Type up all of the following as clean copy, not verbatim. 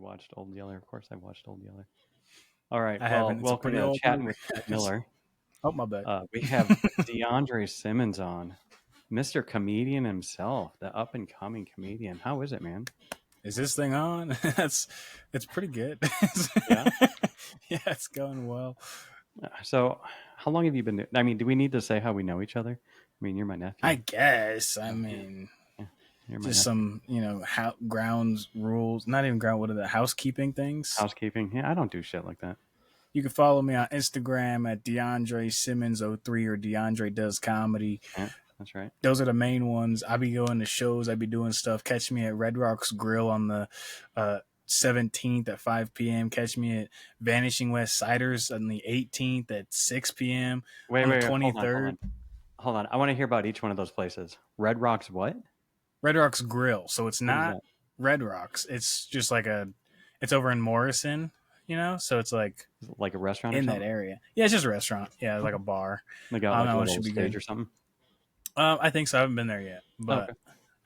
watched Old Yeller. Of course, I watched Old Yeller. All right. I Well, haven't. It's a welcome pretty to old Chattin movie. with Matt Miller. Oh, my bad. We have Deandre Simmons on, Mr. Comedian himself, the up and coming comedian. How is it, man? Is this thing on? It's pretty good. Yeah. Yeah, it's going well. So, how long have you been? I mean, do we need to say how we know each other? I mean, you're my nephew. I guess. I mean, You're my just nephew. some, grounds rules. Not even ground. What are the housekeeping things? Housekeeping. Yeah, I don't do shit like that. You can follow me on Instagram at Deandre Simmons 03 or Deandre Does Comedy. Yeah, that's right. Those are the main ones. I be going to shows. I be doing stuff. Catch me at Red Rocks Grill on the 17th at 5 p.m. Catch me at Vanishing West Ciders on the 18th at 6 p.m. Wait, on the wait, 23rd. Hold on. I want to hear about each one of those places. Red Rocks what? Red Rocks Grill. So it's What is not that? Red Rocks. It's just it's over in Morrison, so it's like Is it like a restaurant or in that something? area. Yeah, it's just a restaurant. Yeah, like a bar. They got I don't like know, a it little should be stage good. or something? I think so. I haven't been there yet, but Okay.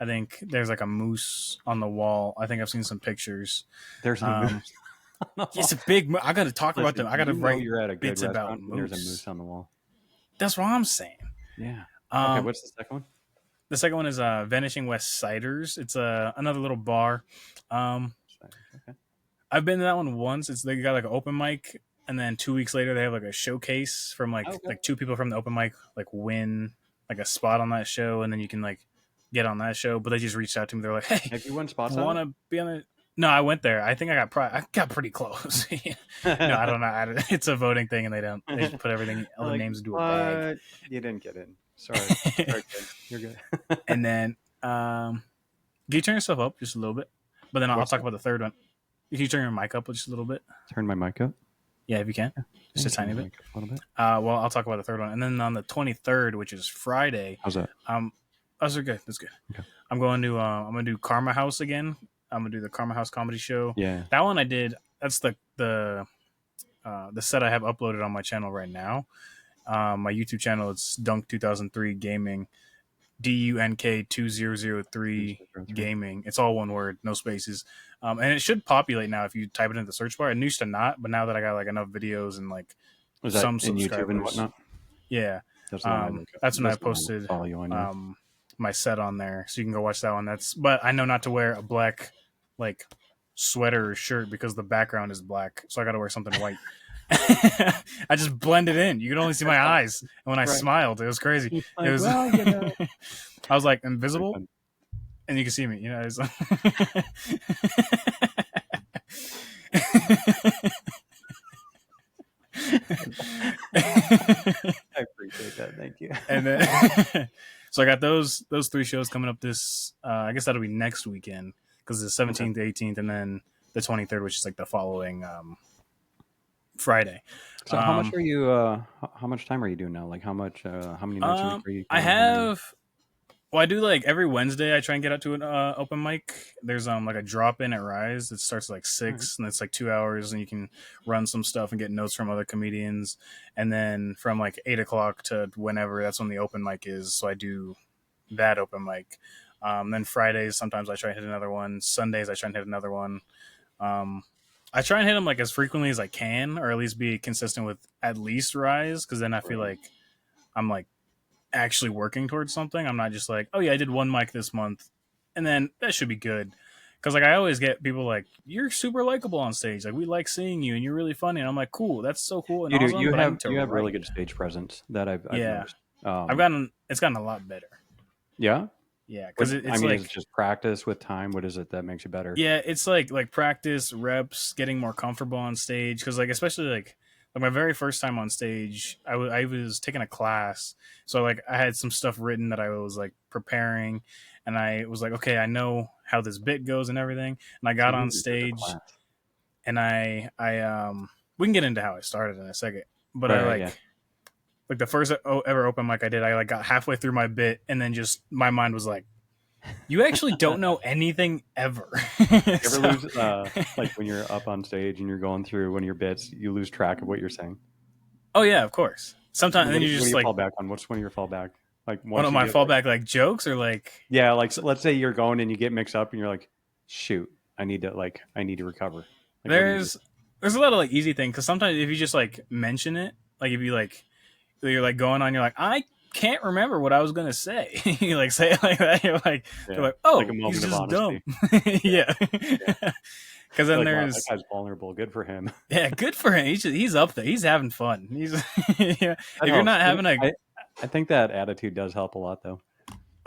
I think there's like a moose on the wall. I think I've seen some pictures. There's a moose. It's a big. I got to talk about them. I got to write you're at a good bits about restaurant and there's a moose. moose on the wall. That's what I'm saying. Yeah. Okay, Um, what's the second one? the second one is Vanishing West Ciders. It's another little bar. Okay. I've been to that one once. They got like an open mic, and then 2 weeks later they have like a showcase from like two people from the open mic like win like a spot on that show, and then you can like get on that show. But they just reached out to me. They're like, "Hey, Have you won spots want to be on it?" No, I went there. I think I got pretty close. No, I don't know. It's a voting thing, and they just put everything, all the names into a bag. You didn't get in. Sorry. Sorry, kid. You're good. And then, can you turn yourself up just a little bit? But then I'll talk about the third one. Can you turn your mic up just a little bit? Turn my mic up? Yeah, if you can. Just a tiny bit. A little bit. Well, I'll talk about the third one. And then on the 23rd, which is Friday. How's that? That's good. That's good. Okay. I'm going to do Karma House again. I'm going to do the Karma House comedy show. Yeah. That one I did. That's the set I have uploaded on my channel right now. My YouTube channel, it's Dunk 2003 Gaming. DUNK 2003 Gaming. It's all one word, no spaces. And it should populate now if you type it into the search bar. It used to not, but now that I got like enough videos and like Was that some in subscribers YouTube and whatnot? Yeah. That's when I posted my set on there. So you can go watch that one. But I know not to wear a black like sweater or shirt because the background is black. So I got to wear something white. I just blended in. You could only see my eyes. And when I smiled, it was crazy. Like, it was. well, I was like invisible, and you can see me. It's like... I appreciate that. Thank you. And then, so I got those 3 shows coming up this. I guess that'll be next weekend because it's the 17th, 18th, and then the 23rd, which is like the following Friday. So how much are you? How much time are you doing now? Like how much? How many nights a week are you? I have. Well, I do like every Wednesday. I try and get out to an open mic. There's like a drop in at Rise. It starts like 6, and it's like 2 hours, and you can run some stuff and get notes from other comedians. And then from like 8 o'clock to whenever, that's when the open mic is. So I do that open mic. Then Fridays, sometimes I try and hit another one. Sundays, I try and hit another one. I try and hit them like as frequently as I can, or at least be consistent with at least Rise, because then I feel like I'm like actually working towards something. I'm not just like, oh yeah, I did one mic this month, and then that should be good. Because like I always get people like, you're super likable on stage, like we like seeing you, and you're really funny. And I'm like, cool, that's so cool. And you do. awesome, You have really good stage presence that I've noticed. It's gotten a lot better. Yeah. Yeah, because it's is it just practice with time? What is it that makes you better? Yeah, it's like practice, reps, getting more comfortable on stage. Because like especially like my very first time on stage, I was taking a class, so like I had some stuff written that I was like preparing, and I was like, okay, I know how this bit goes and everything. And I got on stage, and I we can get into how I started in a second, but like the first ever open mic I did, I like got halfway through my bit, and then just my mind was like, you actually don't know anything ever. You ever lose, like when you're up on stage and you're going through one of your bits, you lose track of what you're saying? Oh yeah, of course. Sometimes then you just like fall back on. What's one of your fallback? Like one of my fallback like jokes or like yeah, like so let's say you're going and you get mixed up and you're like, shoot, I need to recover. Like, what do you do? There's a lot of like easy things because sometimes if you just like mention it, like if you like you're like going on, you're like I can't remember what I was gonna say. You like say it like that. You're Yeah, like like a oh he's moment of just dumb. honesty. Yeah. Yeah, Because you're then like, wow, that there's guy's vulnerable. Good for him. yeah, good for him. He's up there. He's having fun. He's yeah. That If you're helps. not having a I think that attitude does help a lot, though.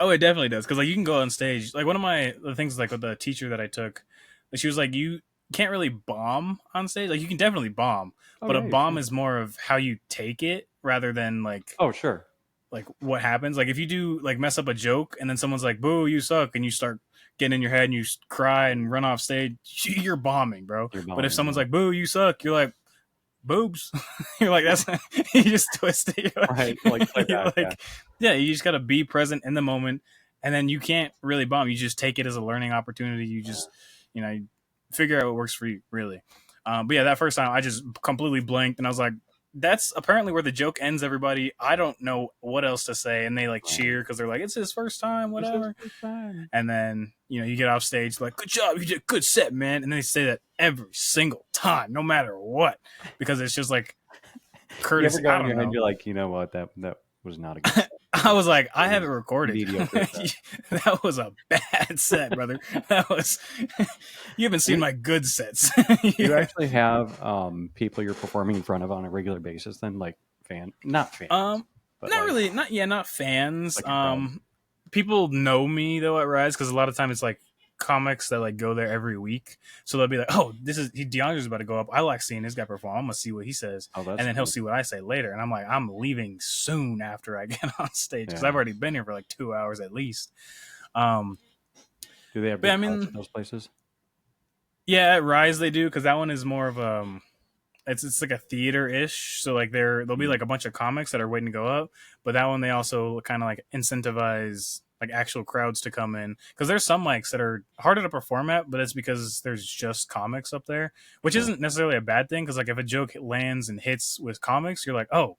oh, it definitely does because like you can go on stage. Like one of the things like with the teacher that I took, she was like you can't really bomb on stage. Like you can definitely bomb, Oh but a yeah, you bomb can. is more of how you take it rather than Oh sure. like what happens. Like if you do like mess up a joke and then someone's like boo you suck and you start getting in your head and you cry and run off stage, you're bombing, bro. You're But if bombing. someone's Yeah. like boo you suck, you're like boobs. You're like that's you just twist it. Right. Like play You're back. Yeah. like yeah, you just gotta be present in the moment, and then you can't really bomb. You just take it as a learning opportunity. You just you figure out what works for you, really. But yeah, that first time I just completely blanked, and I was like, "That's apparently where the joke ends." Everybody, I don't know what else to say, and they like cheer because they're like, "It's his first time, whatever." And then you get off stage like, "Good job, you did a good set, man." And they say that every single time, no matter what, because it's just like You courtesy. ever go I in don't your head? know. You're like, you know what? That was not a good set. I was like, I It have it was recorded. mediocre set. That was a bad set, brother. That was. You haven't seen You my good sets. you actually have people you're performing in front of on a regular basis, then like not fans, but Not like really. Not fans. a crowd. People know me though at Rise because a lot of time it's like comics that like go there every week, so they'll be like, "Oh, Deandre's about to go up. I like seeing this guy perform. I'm gonna see what he says, Oh, that's and then he'll cool. see what I say later." And I'm like, "I'm leaving soon after I get on stage because Yeah. I've already been here for like 2 hours at least." Do they have But I good crowds mean, at those places? yeah, at Rise they do because that one is more of it's like a theater ish. So like there'll be like a bunch of comics that are waiting to go up, but that one they also kind of like incentivize like actual crowds to come in because there's some mics that are harder to perform at, but it's because there's just comics up there, which Sure. isn't necessarily a bad thing because like if a joke lands and hits with comics, you're like, oh,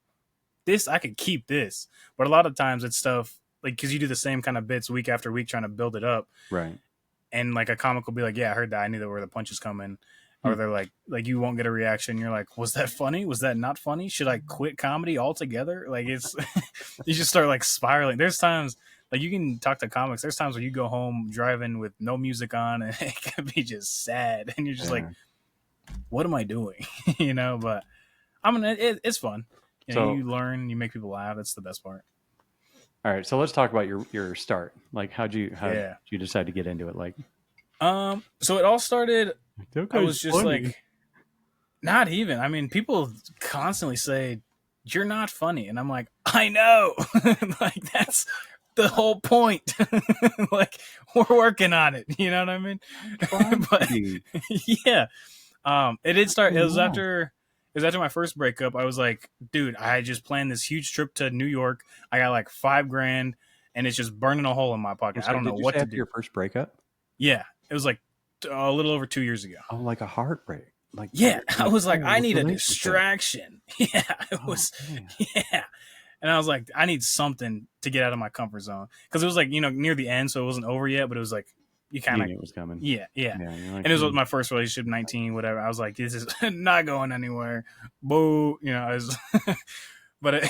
this I could keep this. But a lot of times it's stuff like because you do the same kind of bits week after week trying to build it up, Right. and like a comic will be like, yeah, I heard that, I knew that where the punch is coming. Or they're like you won't get a reaction. You're like, was that funny? Was that not funny? Should I quit comedy altogether? Like it's you just start like spiraling. There's times like you can talk to comics. There's times where you go home driving with no music on and it can be just sad, and you're just like, what am I doing? But it's fun. So You learn, you make people laugh. That's the best part. all right, so let's talk about your start. Like, how'd you Yeah. decide to get into it? Like, So it all started. that I guy's was just funny. like, not even. I mean, people constantly say you're not funny, and I'm like, I know. Like that's the whole point. Like we're working on it. You know what I mean? But yeah, it did start. It was after. It was after my first breakup. I was like, dude, I just planned this huge trip to New York. I got like $5,000, and it's just burning a hole in my pocket. So I don't know did you what say to after do. your first breakup? Yeah, it was like a little over 2 years ago. Oh, like a heartbreak. Like Yeah, I was like, I need a relationship. distraction. Yeah, it was. man. Yeah, and I was like, I need something to get out of my comfort zone because it was like near the end, so it wasn't over yet, but it was like you kind You of knew it was coming. yeah. Yeah, you're like, And it was my first relationship, 19, whatever. I was like, this is not going anywhere. Boo, I was, but it,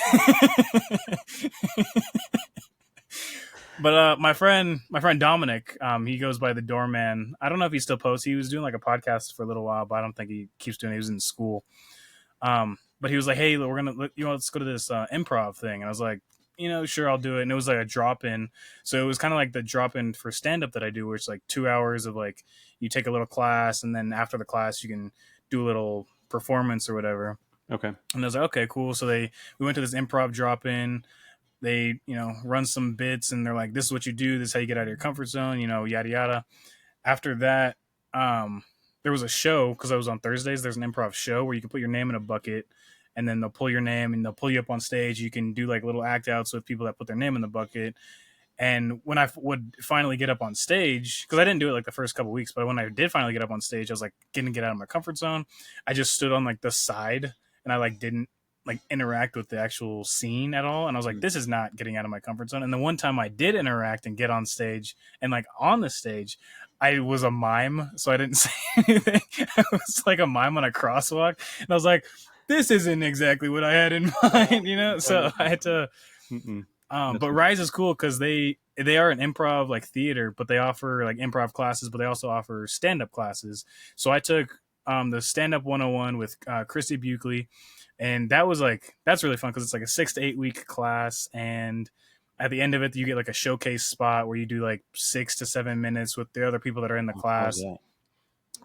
but my friend Dominic, he goes by the Doorman. I don't know if he still posts. He was doing like a podcast for a little while, but I don't think he keeps doing it. He was in school. But he was like, hey, let's go to this improv thing. And I was like, sure, I'll do it. And it was like a drop in. So it was kind of like the drop in for stand up that I do, where it's like 2 hours of like, you take a little class, and then after the class, you can do a little performance or whatever. okay. And I was like, okay, cool. So we went to this improv drop in. They, run some bits, and they're like, this is what you do. This is how you get out of your comfort zone, yada, yada. After that, there was a show because I was on Thursdays. There's an improv show where you can put your name in a bucket, and then they'll pull your name and they'll pull you up on stage. You can do like little act outs with people that put their name in the bucket. And when I would finally get up on stage, because I didn't do it like the first couple weeks, but when I did finally get up on stage, I was like getting to get out of my comfort zone. I just stood on like the side, and I like didn't like interact with the actual scene at all. And I was like, this is not getting out of my comfort zone. And the one time I did interact and get on stage and like on the stage, I was a mime, so I didn't say anything. I was like a mime on a crosswalk, and I was like, "This isn't exactly what I had in mind," you know. So I had to. Mm-mm. But Rise is cool because they are an improv like theater, but they offer like improv classes, but they also offer stand up classes. So I took the stand up 101 with Christy Buckley, and that's really fun because it's like a 6 to 8 week class, and at the end of it you get like a showcase spot where you do like 6 to 7 minutes with the other people that are in the How was class. that?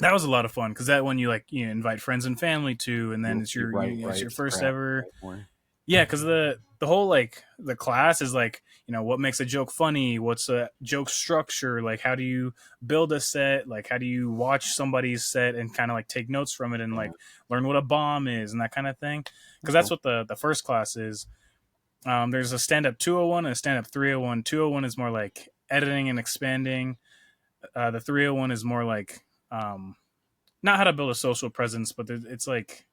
That was a lot of fun because that one you invite friends and family to, and then You write it's your first scratch, ever. write more. Yeah, because the whole like the class is like what makes a joke funny, what's a joke structure, like how do you build a set, like how do you watch somebody's set and kind of like take notes from it and Yeah, like learn what a bomb is and that kind of thing. Because that's that's cool. what the first class is. There's a stand up 201 and a stand up 301. 201 is more like editing and expanding. The 301 is more like not how to build a social presence, but it's like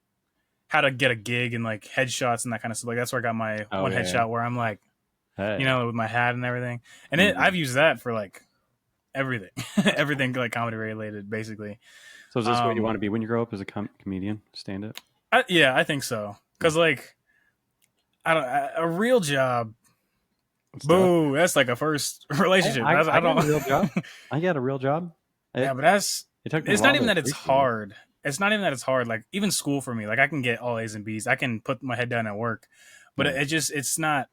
how to get a gig and like headshots and that kind of stuff. Like that's where I got my Oh one yeah. headshot where I'm like, Hey. with my hat and everything. And Mhm. I've used that for like everything, everything like comedy related, basically. So is this what you want Um, to be when you grow up as a comedian, stand up? yeah, I think so. Cause like, I don't, a real job, It's tough. boo, that's like a first relationship. That's, I I got don't, a real job. I got a real job. yeah, It but it took me a it's not while to even that it's appreciate it. hard. It's not even that it's hard. Like even school for me, like I can get all A's and B's. I can put my head down at work, but Yeah. it's not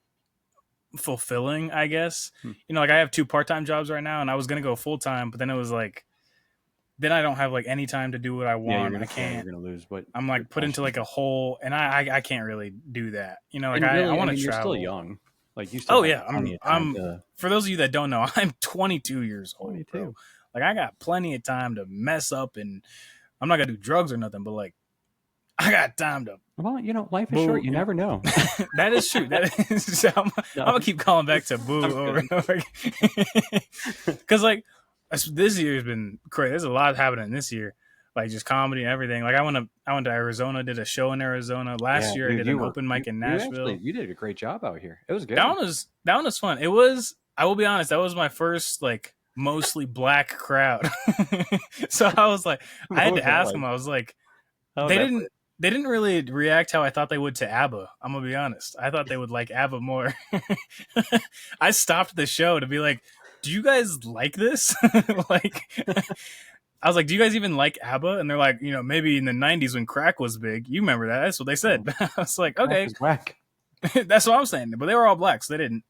fulfilling, I guess. Hmm. Like I have two part-time jobs right now and I was going to go full-time, but then it was like then I don't have like any time to do what I Yeah, want. I you're can't gonna lose what I'm you're like put into passionate like a about. hole and I can't really do that. Like And I really, I want to mean, you're still travel. young. Like you still Oh have yeah, plenty of time I'm to for those of you that don't know, I'm 22 years old, bro. 22. Like I got plenty of time to mess up and I'm not going to do drugs or nothing, but like I got time to Well, life is short. boo. You never know. That is true. That is. I'm No, gonna keep calling back to boo I'm over kidding. and over because like this year's been crazy. There's a lot happening this year, like just comedy and everything. Like I went to Arizona, did a show in Arizona Yeah, last year. I dude, did an open mic in Nashville. you did a great job out here. It was good. That one was fun. It was. I will be honest. That was my first like mostly black crowd. So I was like, I What had was to that ask like? them. I was like, How was they that for didn't they didn't really react how I thought they would to ABBA. I'm gonna be honest. I thought they would like ABBA more. I stopped the show to be like, "Do you guys like this?" Like, I was like, "Do you guys even like ABBA?" And they're like, maybe in the '90s when crack was big. You remember that? That's what they you? said. I was like, Crack "Okay, is whack. that's what I'm saying." But they were all black, so they didn't,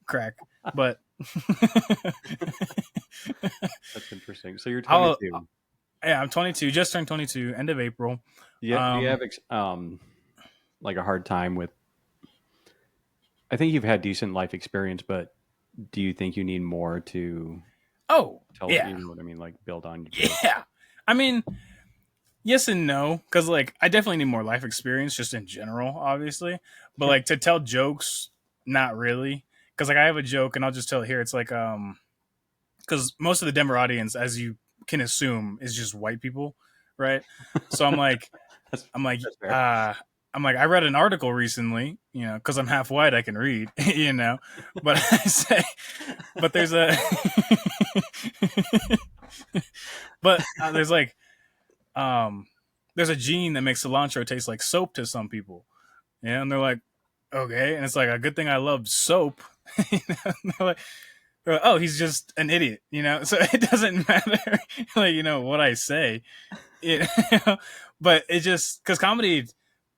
crack. But That's interesting. So you're I'll 22. yeah, I'm 22. Just turned 22, end of April. Do you Um, have like a hard time with? I think you've had decent life experience, but do you think you need more to oh tell? You yeah, know what I mean? Like build on your joke. yeah. I mean, yes and no, because like I definitely need more life experience, just in general, obviously. But Sure. like to tell jokes, not really. Because like I have a joke, and I'll just tell it here. It's like because most of the Denver audience, as you can assume, is just white people, right? So That's I'm like, that's fair. uh, I read an article recently, because I'm half white, I can read, but I say, but there's a, but there's like, um, there's a gene that makes cilantro taste like soap to some people, and they're like, okay, and it's like a good thing I love soap, they're like, oh, he's just an idiot, so it doesn't matter, like what I say, you but it just because comedy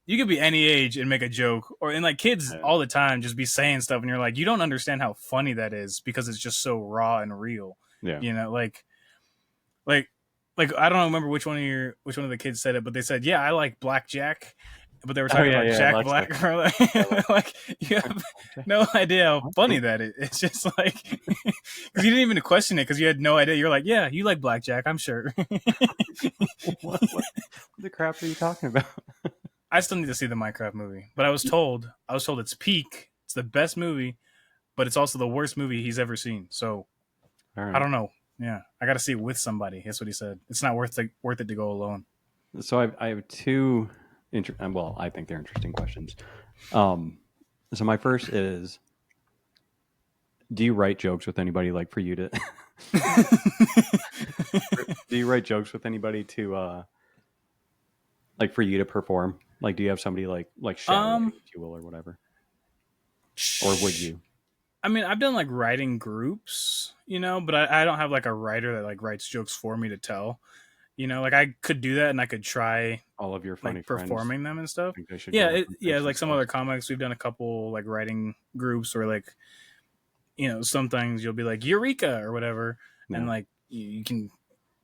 you could be any age and make a joke and like kids Yeah. all the time just be saying stuff and you're like you don't understand how funny that is because it's just so raw and real Yeah. like like I don't remember which one of the kids said it but they said yeah I like blackjack but they were Oh talking yeah, about yeah. Jack Alexa. Black or Yeah, Alexa. like you have no idea how funny that is it's just like because you didn't even question it because you had no idea you're like yeah you like blackjack I'm sure What the crap are you talking about? I still need to see the Minecraft movie, but I was told it's peak. It's the best movie, but it's also the worst movie he's ever seen. So All I right. don't know. Yeah, I got to see it with somebody. That's what he said. It's not worth it to go alone. So I have two. Well, I think they're interesting questions. Um, so my first is: Do you write jokes with anybody like for you to? Do you write jokes with anybody to like for you to perform? Like, do you have somebody like shadow um, writing, if you will, or whatever? Or would you? I mean, I've done like writing groups, but I don't have like a writer that like writes jokes for me to tell. Like I could do that and I could try All of your funny like friends performing them and stuff. think they should go Yeah, up on yeah, stage like some other themselves. comics, we've done a couple like writing groups where like sometimes you'll be like Eureka or whatever, and No. like you can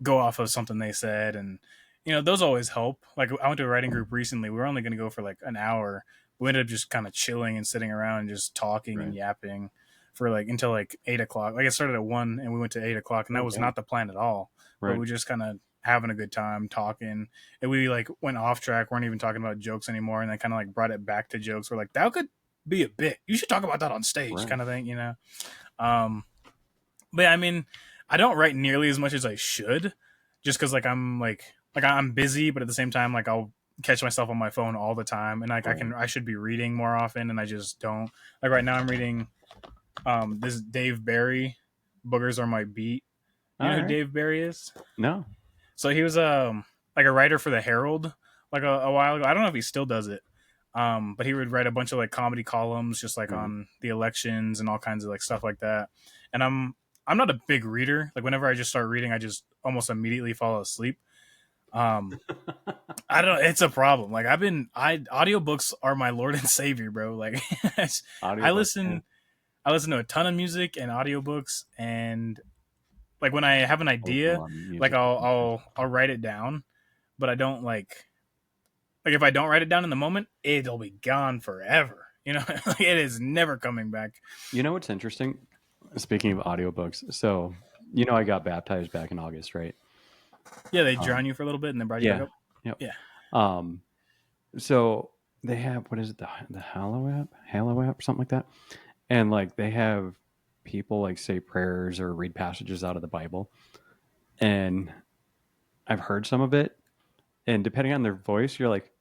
go off of something they said, and those always help. Like I went to a writing group recently. We were only going to go for like an hour. We ended up just kind of chilling and sitting around and just talking and Right. yapping for like until like 8 o'clock. Like it started at 1 and we went to 8 o'clock, and that Oh, was dang. not the plan at all. But Right. we just kind of having a good time talking, and we like went off track. Weren't even talking about jokes anymore, and then kind of like brought it back to jokes. We're like, that could be a bit. You should talk about that on stage, Right. kind of thing. Um, but yeah, I mean, I don't write nearly as much as I should, just because like I'm busy, but at the same time, like I'll catch myself on my phone all the time, and like Right. I should be reading more often, and I just don't. Like right now, I'm reading this Dave Barry, Boogers Are My Beat. You All know who right. Dave Barry is? No. So he was like a writer for the Herald like a while ago. I don't know if he still does it. But he would write a bunch of like comedy columns just like Right. on the elections and all kinds of like stuff like that. And I'm not a big reader. Like whenever I just start reading, I just almost immediately fall asleep. Um I don't know, it's a problem. Like I audiobooks are my lord and savior, bro. Like I Audiobook. Yeah. listen I listen to a ton of music and audiobooks, and like when I have an I listen to a idea, lot of like music. I'll write it down, but I don't like if I don't write it down in the moment, it'll be gone forever. Like it is never coming back. You know what's interesting? Speaking of audiobooks, so I got baptized back in August, right? Yeah, they Um, drown you for a little bit and then brought you back yeah. up. Yep. Yeah. Um, so they have what is it, the Hallow app, something like that, and like they have people like say prayers or read passages out of the Bible, and I've heard some of it, and depending on their voice, you're like,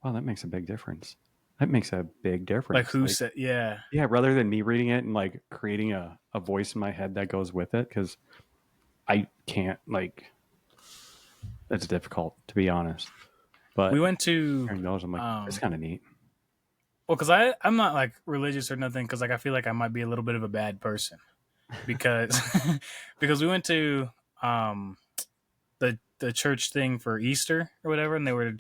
wow, that makes a big difference. That makes a big Like difference. who Like, said? Yeah. yeah, rather than me reading it and like creating a voice in my head that goes with it, because I can't like it's difficult to be honest. We But went to hearing those, I'm like, it's kind of neat. well, because I'm not like religious or nothing, because like I feel like I might be a little bit of a bad person because because we went to um the church thing for Easter or whatever, and they were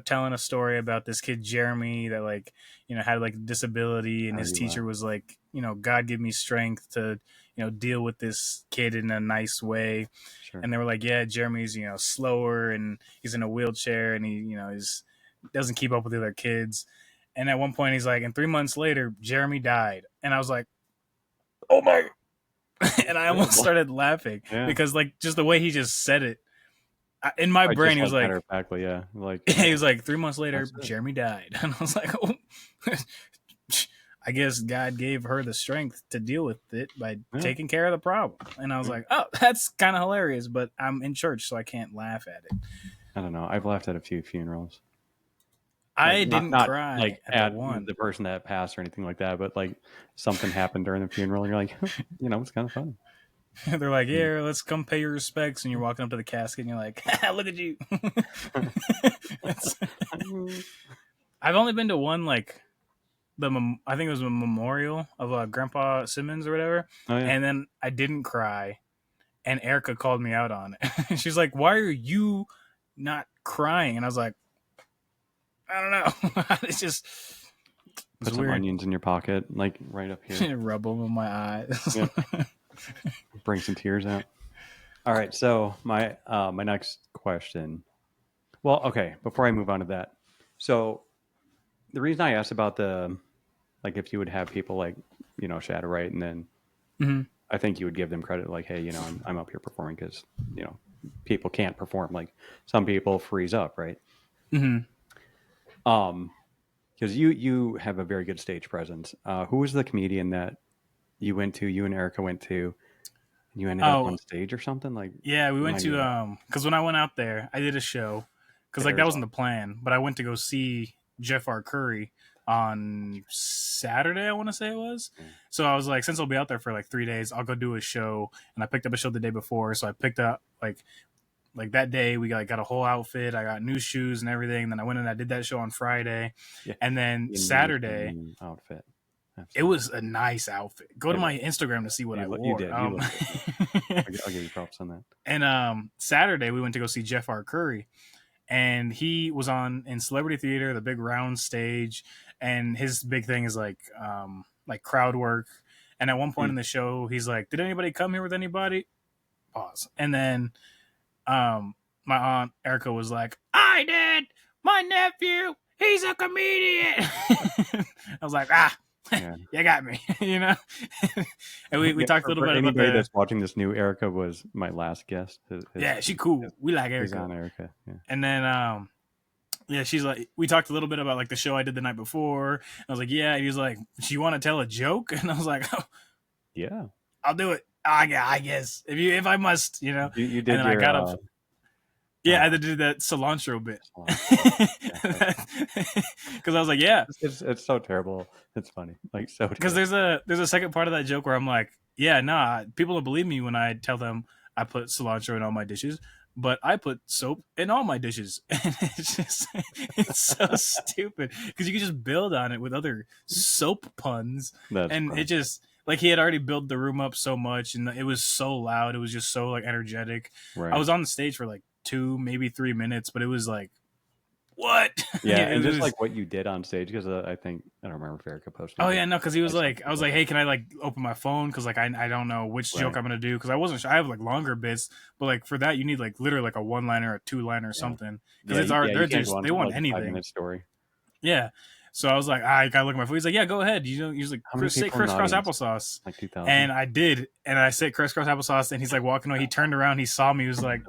telling a story about this kid Jeremy that like had like a disability, and Oh, his you teacher was like, God give me strength to deal with this kid in a nice way. sure. And they were like, yeah, Jeremy's slower and he's in a wheelchair and he is doesn't keep up with the other kids. And at one point he's like, and 3 months later Jeremy died, and I was like, oh my. And I almost started laughing Yeah, because like just the way he just said it, in my I brain just he was like matter like, of factly, yeah, like he was like, 3 months later that's it. Jeremy died. And I was like, oh. I guess God gave her the strength to deal with it by Yeah, taking care of the problem. And I was yeah. like, oh, that's kind of hilarious, but I'm in church, so I can't laugh at it. I don't know. I've laughed at a few funerals, like I not didn't not cry like at the at one. the person that passed or anything like that, but like something happened during the funeral, and you're like, it's kind of fun. They're like, Mm. yeah, let's come pay your respects. And you're walking up to the casket and you're like, look at you. I've only been to one, like, I think it was a memorial of Grandpa Simmons or whatever. Oh yeah, And then I didn't cry. And Erica called me out on it. She's like, why are you not crying? And I was like, I don't know. It's just, it's put some weird. onions in your pocket, like right up here. Rub them in my eyes. Yeah, bring some tears out. All right, so my next question. Well, okay, before I move on to that, so the reason I asked about the like if you would have people like shadow write, and then Hmm. I think you would give them credit like, hey, I'm up here performing because you know people can't perform, like some people freeze up, right? Hmm. Um, because you have a very good stage presence. Who was the comedian that you and Erica went to, and you ended up Oh, on stage or something? Like, yeah, we went remind me of to that. because when I went out there, I did a show because like that There's wasn't the plan, but I went to go see Jeff R. Curry on Saturday, I want to say it was. So I was like, since I'll be out there for like 3 days, I'll go do a show. And I picked up a show the day before, so I picked up like that day we got a whole outfit. I got new shoes and everything. And then I went and I did that show on Friday, Yeah. and then You Saturday. need a outfit. Absolutely. It was a nice outfit. Go to my Instagram to see what I wore. You did. I'll give you props on that. And Saturday we went to go see Jeff R. Curry, and he was in Celebrity Theater, the big round stage, and his big thing is like crowd work. And at one point in the show, he's like, "Did anybody come here with anybody?" Pause. And then my aunt Erica was like, "I did. My nephew, he's a comedian." I was like, yeah. You got me, you know. And we talked a little bit about anybody that's watching this new. Erica was my last guest. She cool. We like Erica. On Erica. Yeah. And then she's like, we talked a little bit about like the show I did the night before. And I was like, yeah. And he was like, "Do you want to tell a joke?" And I was like, "Oh, yeah, I'll do it. I guess if I must, you know." You did. And then I got up. Yeah, I had to do that cilantro bit. Because I was like, yeah. It's so terrible. It's funny. Like, so because there's a second part of that joke where I'm like, yeah, nah, people don't believe me when I tell them I put cilantro in all my dishes, but I put soap in all my dishes. And it's so stupid because you can just build on it with other soap puns. It just, like, he had already built the room up so much, and it was so loud. It was just so like energetic. Right. I was on the stage for like 2, maybe 3 minutes, but it was like, what? Yeah, and just like what you did on stage, because I don't remember if Erica posted. Oh yeah, no, because he was like, I was like, "Hey, can I like open my phone?" Because like I don't know which joke I'm gonna do, because I wasn't sure. I have like longer bits, but like for that you need like literally like a 1-liner or a 2-liner or something, because it's already they want like anything. 5-minute story. Yeah. So I was like, I gotta look at my phone. He's like, yeah, go ahead. You know, he's like, say crisscross applesauce. Like 2,000. And I did, and I said crisscross applesauce, and he's like walking away. He turned around, he saw me, he was like,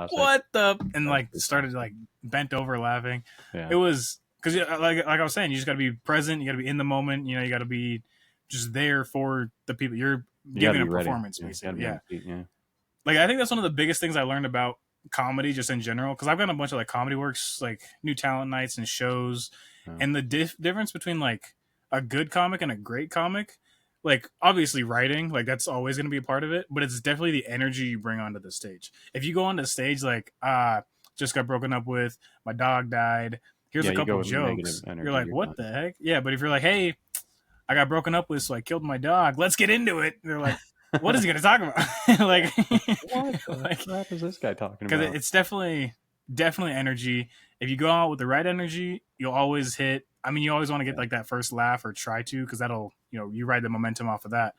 what the? And like started like bent over laughing. Yeah. It was because like I was saying, you just gotta be present. You gotta be in the moment. You know, you gotta be just there for the people. You're giving a performance, basically. Yeah. Like I think that's one of the biggest things I learned about comedy, just in general, because I've done a bunch of like comedy works, like new talent nights and shows. And the difference between like a good comic and a great comic, like obviously writing, like that's always going to be a part of it, but it's definitely the energy you bring onto the stage. If you go onto the stage like, just got broken up with, my dog died, here's a couple of jokes, you're like, what the heck? Yeah, but if you're like, hey, I got broken up with, so I killed my dog, let's get into it. They're like, what is he going to talk about? Like, what crap is this guy talking about? Because it's definitely energy. If you go out with the right energy, you'll always hit. I mean, you always want to get like that first laugh, or try to, because that'll, you know, you ride the momentum off of that.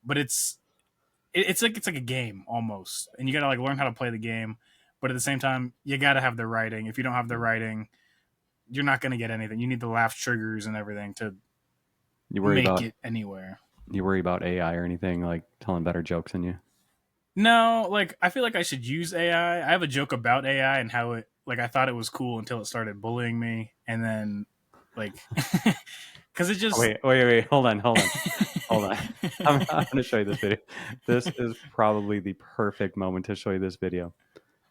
But it's like a game almost, and you got to like learn how to play the game. But at the same time, you got to have the writing. If you don't have the writing, you're not going to get anything. You need the laugh triggers and everything to make it anywhere. You worry about AI or anything, like telling better jokes than you? No, like I feel like I should use AI. I have a joke about AI and how it, like, I thought it was cool until it started bullying me, and then like because it just wait, hold on. I'm going to show you this video. This is probably the perfect moment to show you this video.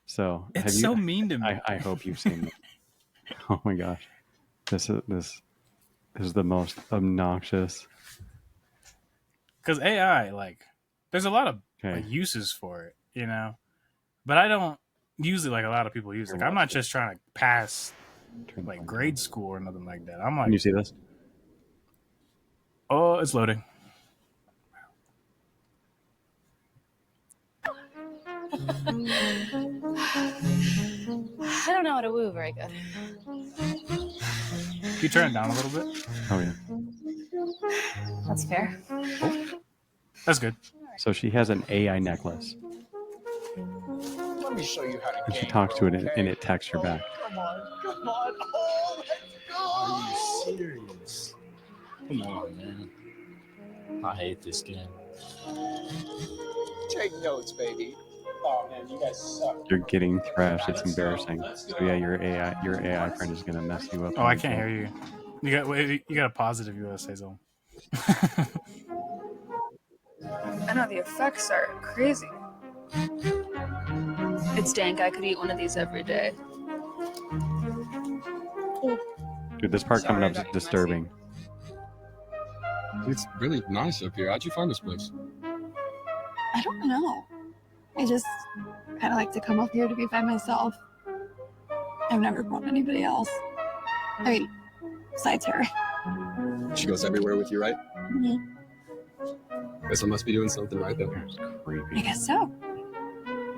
So it's so mean to me. I hope you've seen it. Oh my gosh, this is the most obnoxious. Because AI, like, there's a lot of like, uses for it, you know, but I don't use it like a lot of people use it. Like, I'm not just trying to pass like grade school or nothing like that. I'm like, can you see this? Oh, it's loading. I don't know how to woo very good. Can you turn it down a little bit? Oh yeah. That's fair. Oh, that's good. So she has an AI necklace. Let me show you how to. And she talks to it, and it texts her back. Come on. Oh, let's go. Are you serious? Come on, man. I hate this game. Take notes, baby. Oh man, you guys suck. You're getting thrashed. It's embarrassing. So yeah, your AI friend is gonna mess you up. Oh, I can't hear you. You got a positive. You gotta say something. I know the effects are crazy. It's dank. I could eat one of these every day. Dude, this part coming up is disturbing. It's really nice up here. How'd you find this place? I don't know. I just kind of like to come up here to be by myself. I've never brought anybody else. I mean, besides her. She goes everywhere with you, right? Mhm. Guess I must be doing something right then. That's I creepy. guess so.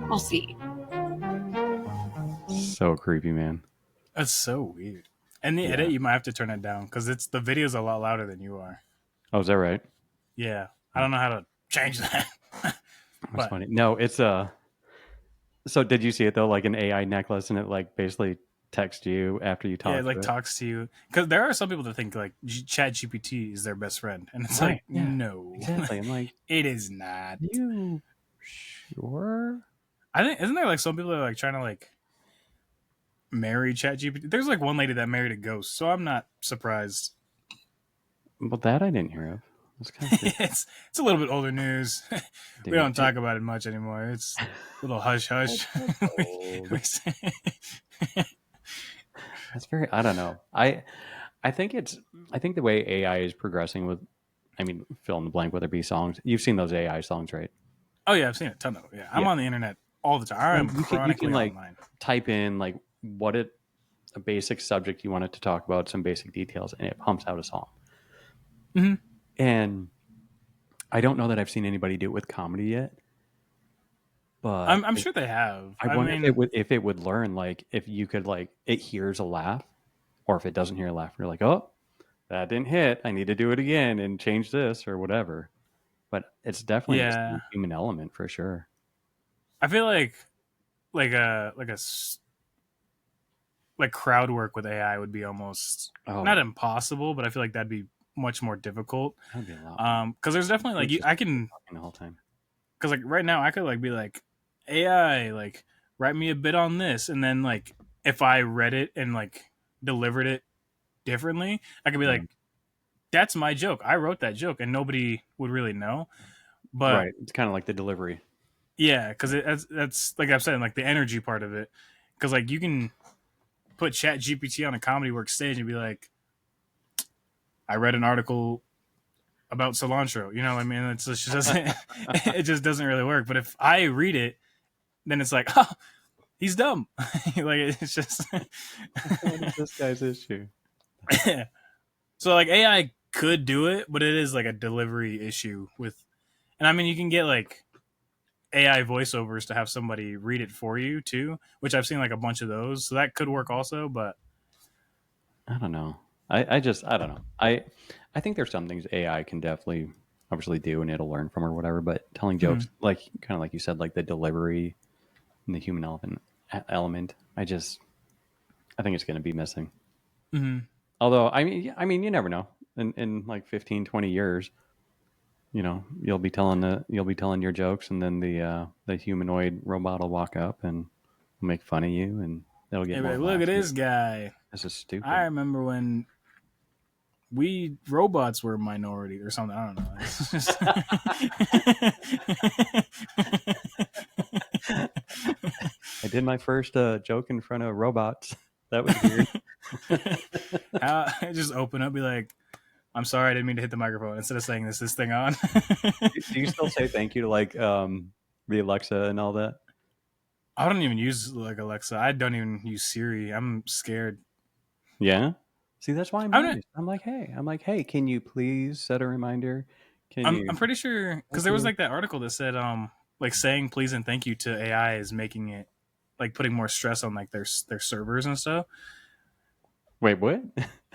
We'll see. So creepy, man. That's so weird. And the Yeah. edit, you might have to turn it down because the video's a lot louder than you are. Oh, is that right? Yeah, I don't know how to change that. That's But- funny. No, it's So did you see it though? Like an AI necklace, and it like basically texts you after you talk. Yeah, it like to it? talks to you because there are some people that think like Chat GPT is their best friend, and it's Right, like yeah. no, Exactly. I'm like, it is not. you sure? I think isn't there like some people that are like trying to like marry Chat GPT? There's like one lady that married a ghost, so I'm not surprised. Well, that I didn't hear of. That's kind of it's a little bit older news. We don't talk about it much anymore. It's a little hush hush. That's very. I don't know. I think the way AI is progressing with. I mean, fill in the blank. Whether it be songs, you've seen those AI songs, right? Oh yeah, I've seen a ton of it. Yeah, I'm Yeah. on the internet all the time. I'm You can chronically like online. type in like a basic subject you want it to talk about, some basic details, and it pumps out a song. Mhm. And I don't know that I've seen anybody do it with comedy yet, but I'm sure they have. I wonder if it would learn, like if you could like it hears a laugh, or if it doesn't hear a laugh, you're like, oh, that didn't hit. I need to do it again and change this or whatever. But it's definitely Yeah. a human element for sure. I feel like crowd work with AI would be almost Oh, not impossible, but I feel like that'd be much more difficult. that'd be a lot. Because there's definitely like I can Talking the whole time. because like right now I could like be like AI like write me a bit on this, and then like if I read it and like delivered it differently, I could be like, that's my joke. I wrote that joke, and nobody would really know. But Right, it's kind of like the delivery. yeah, because that's like I've said, like the energy part of it. Because like you can put Chat GPT on a comedy work stage and be like, I read an article about cilantro. You know what I mean? It just doesn't it just doesn't really work. But if I read it, then it's like, oh, he's dumb. Like it's just What is this guy's issue? so like AI could do it, but it is like a delivery issue with, and I mean you can get like AI voiceovers to have somebody read it for you too, which I've seen like a bunch of those, so that could work also. But I don't know. I don't know. I think there's some things AI can definitely obviously do and it'll learn from or whatever. But telling jokes, like kind of like you said, like the delivery and the human element, I think it's going to be missing. Mhm. Although I mean, you never know. In like 15, 20 years, you know, you'll be telling your jokes, and then the humanoid robot will walk up and make fun of you, and it'll get Hey, more like, look at laughs. this guy. This is stupid. I remember when robots were a minority or something. I don't know. It's just... I did my first joke in front of robots. That was weird. I just open up, be like, I'm sorry, I didn't mean to hit the microphone. Instead of saying this thing on. Do you still say thank you to like the Alexa and all that? I don't even use like Alexa. I don't even use Siri. I'm scared. Yeah. See, that's why I'm not- I'm like, hey, can you please set a reminder? I'm pretty sure because there was like that article that said like saying please and thank you to AI is making it like putting more stress on like their servers and stuff. Wait, what?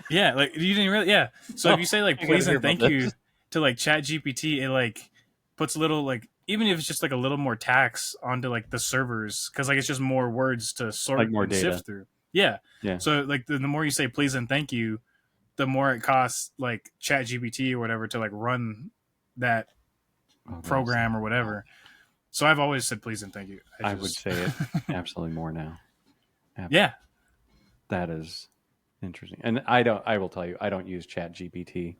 Yeah, like you didn't really. Yeah, so if you say like I please gotta and hear thank about you this. to like Chat GPT, it like puts a little like even if it's just like a little more tax onto like the servers because like it's just more words to sort Like more and data. sift through. Yeah, Yeah. So like the more you say please and thank you, the more it costs like Chat GPT or whatever to like run that Oh, program or whatever. So I've always said please and thank you. I would say it absolutely more now. Yeah. That is interesting. And I will tell you, I don't use Chat GPT.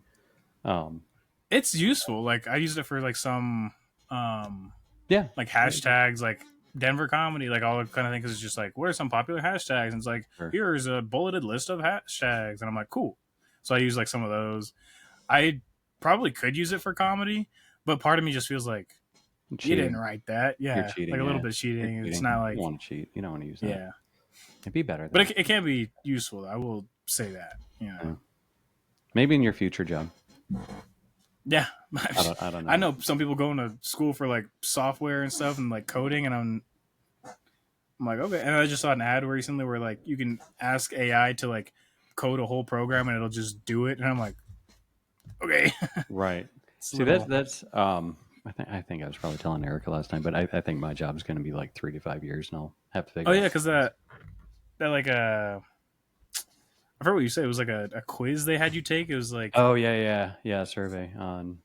It's useful. Like I used it for like some Yeah. like hashtags like Denver comedy, like all that kind of thing. Cause it's just like, what are some popular hashtags? And it's like, Sure. here's a bulleted list of hashtags. And I'm like, cool. So I use like some of those. I probably could use it for comedy, but part of me just feels like you Cheating. didn't write that. You're Yeah, cheating. like a little yeah. bit cheating. You're It's cheating. not You like don't want to cheat. You don't want to use that. yeah, It'd be better. but it can be useful. I will say that. You know. Yeah. Maybe in your future job. Yeah, I don't know. I know some people going to school for like software and stuff and like coding, and I'm like, okay. And I just saw an ad recently where like you can ask AI to like code a whole program and it'll just do it, and I'm like, okay, Right. It's See, a little- that's I think I was probably telling Erica last time, but I think my job's going to be like 3 to 5 years, and I'll have to figure. Oh yeah, because that like I forgot what you said. It was like a quiz they had you take. It was like Oh yeah. Survey on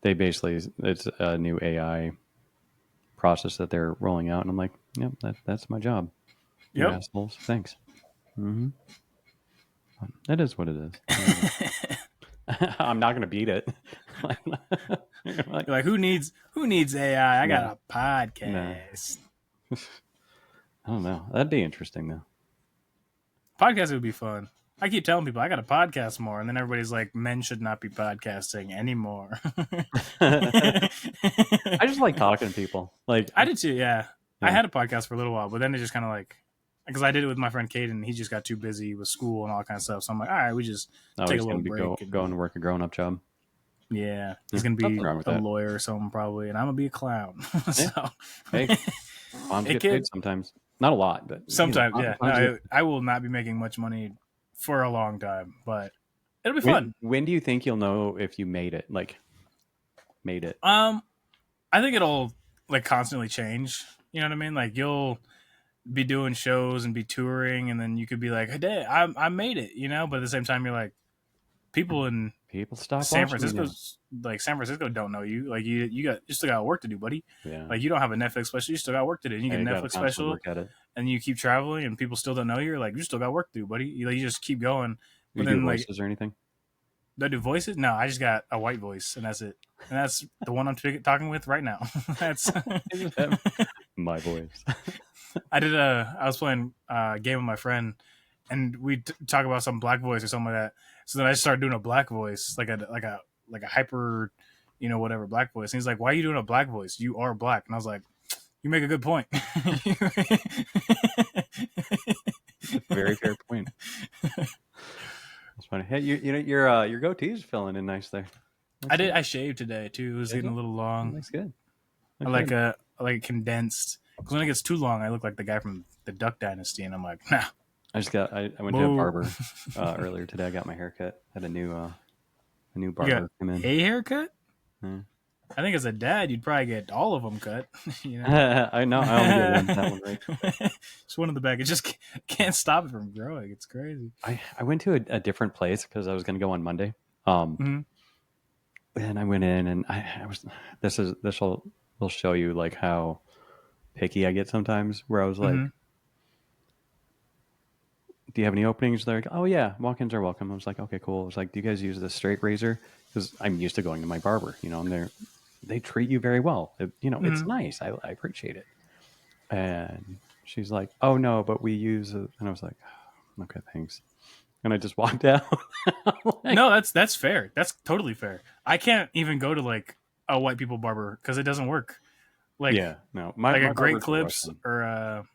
they basically it's a new AI process that they're rolling out, and I'm like, yep, that's my job. You Yep. assholes. Thanks. Mm-hmm. That is what it is. I'm not going to beat it. You're like, who needs AI? I got a podcast. I don't know. That'd be interesting though. Podcast would be fun. I keep telling people I got to podcast more, and then everybody's like, men should not be podcasting anymore. I just like talking to people. Like I did too, yeah. Yeah. I had a podcast for a little while, but then it just kind of like, because I did it with my friend Caden, he just got too busy with school and all that kind of stuff. So I'm like, all right, we just take a he's little going to be break. and, going to work a grown-up job. yeah, he's gonna be Nothing wrong with a that. lawyer or something probably, and I'm gonna be a clown. So Hey, moms It get can- paid sometimes. Not a lot, but sometimes, you know, yeah. moms No, get- I will not be making much money for a long time, but it'll be fun. When do you think you'll know if you made it? Like, made it? I think it'll like constantly change. You know what I mean? Like you'll be doing shows and be touring, and then you could be like, "Hey, Dad, I made it," you know. But at the same time, you're like, people in People stop San watching me Francisco don't know you. Like you still got work to do, buddy. now. Yeah. Like you don't have a Netflix special, you still got work to do. And you Yeah, get a gotta Netflix constantly special, Work at it. and you keep traveling, and people still don't know you. You're like, you still got work to do, buddy. You just keep going. You But do then like, voices or anything? do I do voices? No, I just got a white voice, and that's it. And that's the one I'm talking with right now. That's My voice. I was playing a game with my friend, and we talk about some black voice or something like that. So then I just started doing a black voice, like a hyper, whatever black voice. And he's like, "Why are you doing a black voice? You are black." And I was like, "You make a good point." Very fair point. That's funny. Hey, your goatee's filling in nice there. I shaved today too. It was Did getting you? a little long. Looks good. I like it condensed, because when it gets too long, I look like the guy from the Duck Dynasty, and I'm like, nah. I went to a barber earlier today. I got my haircut. Had a new barber come in. A haircut? Yeah. I think as a dad, you'd probably get all of them cut. You know? I know. I only did that one right. Just one in the back. It just can't stop it from growing. It's crazy. I went to a different place because I was going to go on Monday. Mhm. And I went in, and I was. This will show you like how picky I get sometimes. Where I was like, Mhm. "Do you have any openings?" They're like, "Oh yeah, walk-ins are welcome." I was like, "Okay, cool." I was like, "Do you guys use the straight razor?" Because I'm used to going to my barber, and they treat you very well. It's Mhm. nice. I appreciate it. And she's like, "Oh no, but we use it." And I was like, "Okay, thanks." And I just walked out. No, that's fair. That's totally fair. I can't even go to like a white people barber because it doesn't work. Like yeah, no, like my a Great barber's Clips Russian. or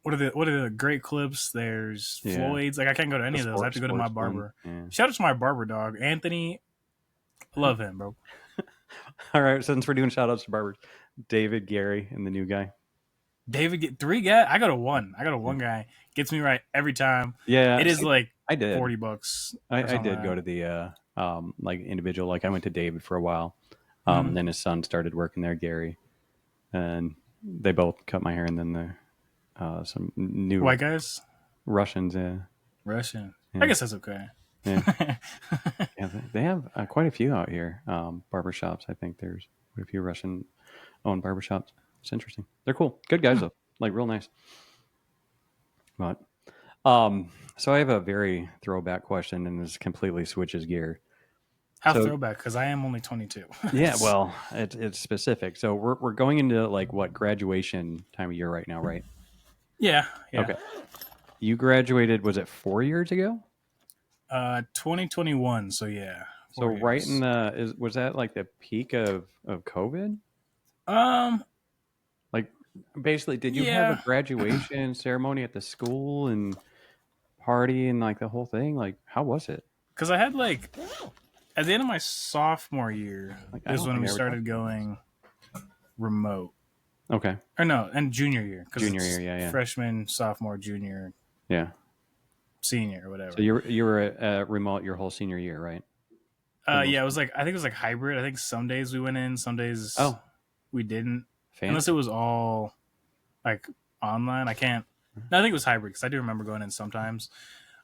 what are the Great Clips? There's Yeah. Floyd's. Like I can't go to any The of those. I have to go to my sports one. barber. Yeah. Shout out to my barber dog, Anthony. Love him, bro. All right, since we're doing shout outs to barbers, David, Gary, and the new guy. David get 3 guys. I go to one. One guy gets me right every time. Yeah, It is like I did. $40. I something did like go that. to the like individual. Like I went to David for a while. Mhm. And then his son started working there, Gary, and they both cut my hair. And then some new White guys, Russians. Yeah, Russian. Yeah. I guess that's okay. yeah. Yeah, they have quite a few out here. Barbershops. I think there's quite a few Russian-owned barbershops. It's interesting. They're cool. Good guys though. Like real nice. But so I have a very throwback question, and this completely switches gear. How So- throwback? Because I am only 22. Yeah, well, it's specific. So we're going into like what graduation time of year right now, right? yeah. Okay. You graduated. Was it 4 years ago? 2021. So yeah. So right in the was that like the peak of COVID? Um. Like basically, did you have a Yeah. graduation ceremony at the school and party and like the whole thing? Like, how was it? Because I had like at the end of my sophomore year Like, I is don't when think we I ever talked started about this. going remote. Okay, Or no, and junior year because junior year, yeah. freshman, sophomore, junior, Yeah. senior, or whatever. So you were remote your whole senior year, right? Yeah, it was like I think it was like hybrid. I think some days we went in, some days we didn't. Fancy. Unless it was all like online. I can't. No, I think it was hybrid because I do remember going in sometimes.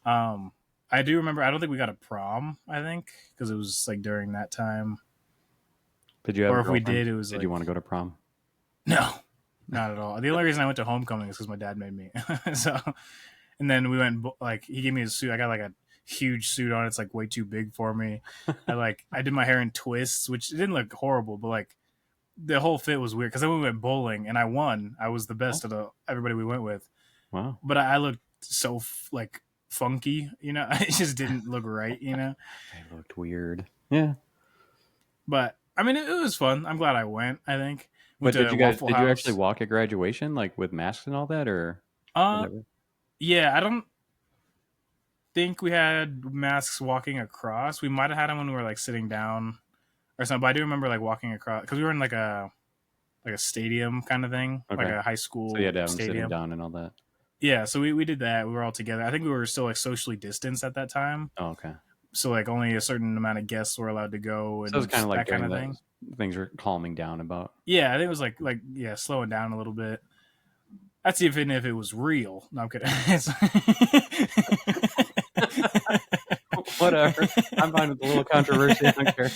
I do remember. I don't think we got a prom. I think because it was like during that time. Did you have? Or a if we girlfriend? did, it was Did like, you want to go to prom? No, not at all. The only reason I went to homecoming is because my dad made me. So, and then we went like he gave me a suit. I got like a huge suit on. It's like way too big for me. I did my hair in twists, which didn't look horrible, but like the whole fit was weird because then we went bowling and I won. I was the best of everybody we went with. Wow. But I looked so like funky, you know. It just didn't look right, you know. I looked weird. Yeah. But I mean, it was fun. I'm glad I went. I think. But Went to Waffle did you House. actually walk at graduation like with masks and all that, or? Yeah, I don't think we had masks walking across. We might have had them when we were like sitting down or something. But I do remember like walking across because we were in like a stadium kind of thing, Okay. like a high school So you had to have them stadium. sitting down and all that. Yeah, so we did that. We were all together. I think we were still like socially distanced at that time. Oh, okay. So like only a certain amount of guests were allowed to go, and So it was kind of like that kind of during thing. Things were calming down about. Yeah, I think it was like slowing down a little bit. That's even if it was real. No, I'm kidding. Whatever. I'm fine with a little controversy. I don't care.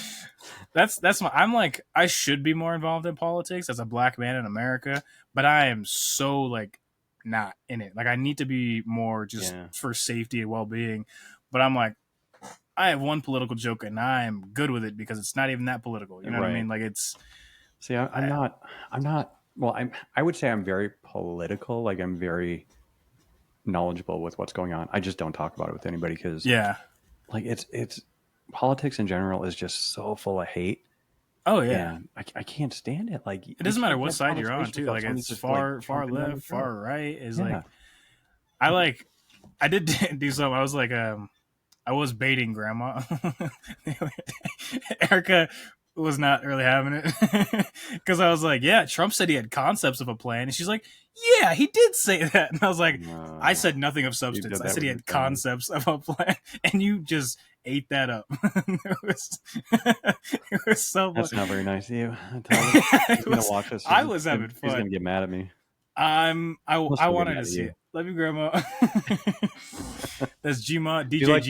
I'm like, I should be more involved in politics as a black man in America, but I am so like not in it. Like I need to be more just for safety and well-being. But I'm like, I have one political joke and I am good with it because it's not even that political. You know what I mean? Like it's. See, I'm not. Well, I would say I'm very political. Like I'm very knowledgeable with what's going on. I just don't talk about it with anybody because like it's politics in general is just so full of hate. Oh yeah, and I can't stand it. Like it doesn't matter what side you're on too. Like it's far left, far right. Is like I did do something. I was like I was baiting grandma. Erica was not really having it because I was like, yeah, Trump said he had concepts of a plan, and she's like, yeah, he did say that, and I was like, I said nothing of substance. I said he had concepts of a plan, and you just ate that up. It was so. That's not very nice of you. He's gonna watch this. I was having fun. He's gonna get mad at me. I wanted to see it. Love you, Grandma. That's Gma, DJ Gma.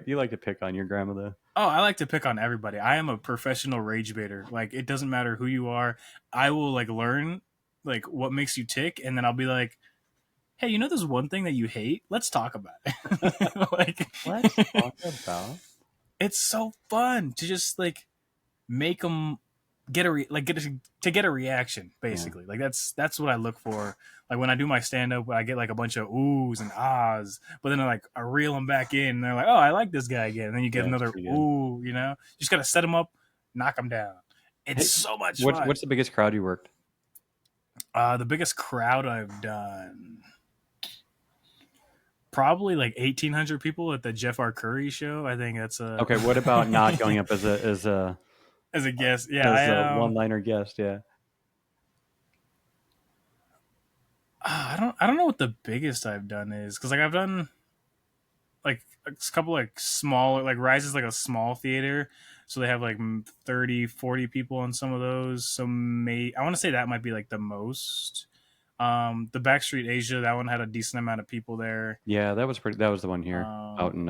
You like to pick on your grandma though. Oh, I like to pick on everybody. I am a professional rage baiter. Like it doesn't matter who you are. I will like learn like what makes you tick, and then I'll be like, hey, you know there's one thing that you hate? Let's talk about it. Like let's talk about. It's so fun to just like make them get a reaction basically. Like that's what I look for. Like when I do my stand up, I get like a bunch of oohs and ahs, but then I reel them back in and they're like, oh, I like this guy again. And then you get another ooh, you know, you just got to set them up, knock them down. It's so much fun. What's the biggest crowd you worked? The biggest crowd I've done, probably like 1,800 people at the Jeff R. Curry show. I think that's okay. What about not going up as a guest? Yeah, as a one-liner guest. Yeah. I don't know what the biggest I've done is because like I've done like a couple like smaller like Rise is like a small theater, so they have like 30, 40 people in some of those. So I want to say that might be like the most. The Backstreet Asia, that one had a decent amount of people there. Yeah, that was the one here out in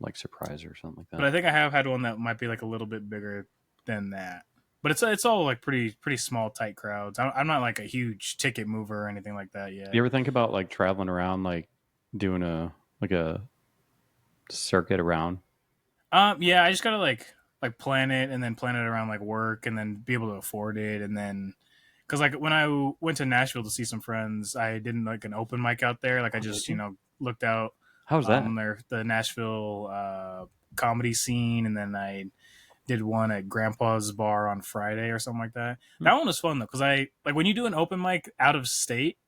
like Surprise or something like that. But I think I have had one that might be like a little bit bigger than that. But it's all like pretty small, tight crowds. I'm not like a huge ticket mover or anything like that yet. You ever think about like traveling around, like doing a circuit around? Yeah, I just gotta like plan it and then plan it around like work and then be able to afford it and then because like when I went to Nashville to see some friends, I didn't like an open mic out there. Like I just looked out How's that? The Nashville comedy scene, and then I did one at Grandpa's Bar on Friday or something like that. That one was fun though, because I like when you do an open mic out of state.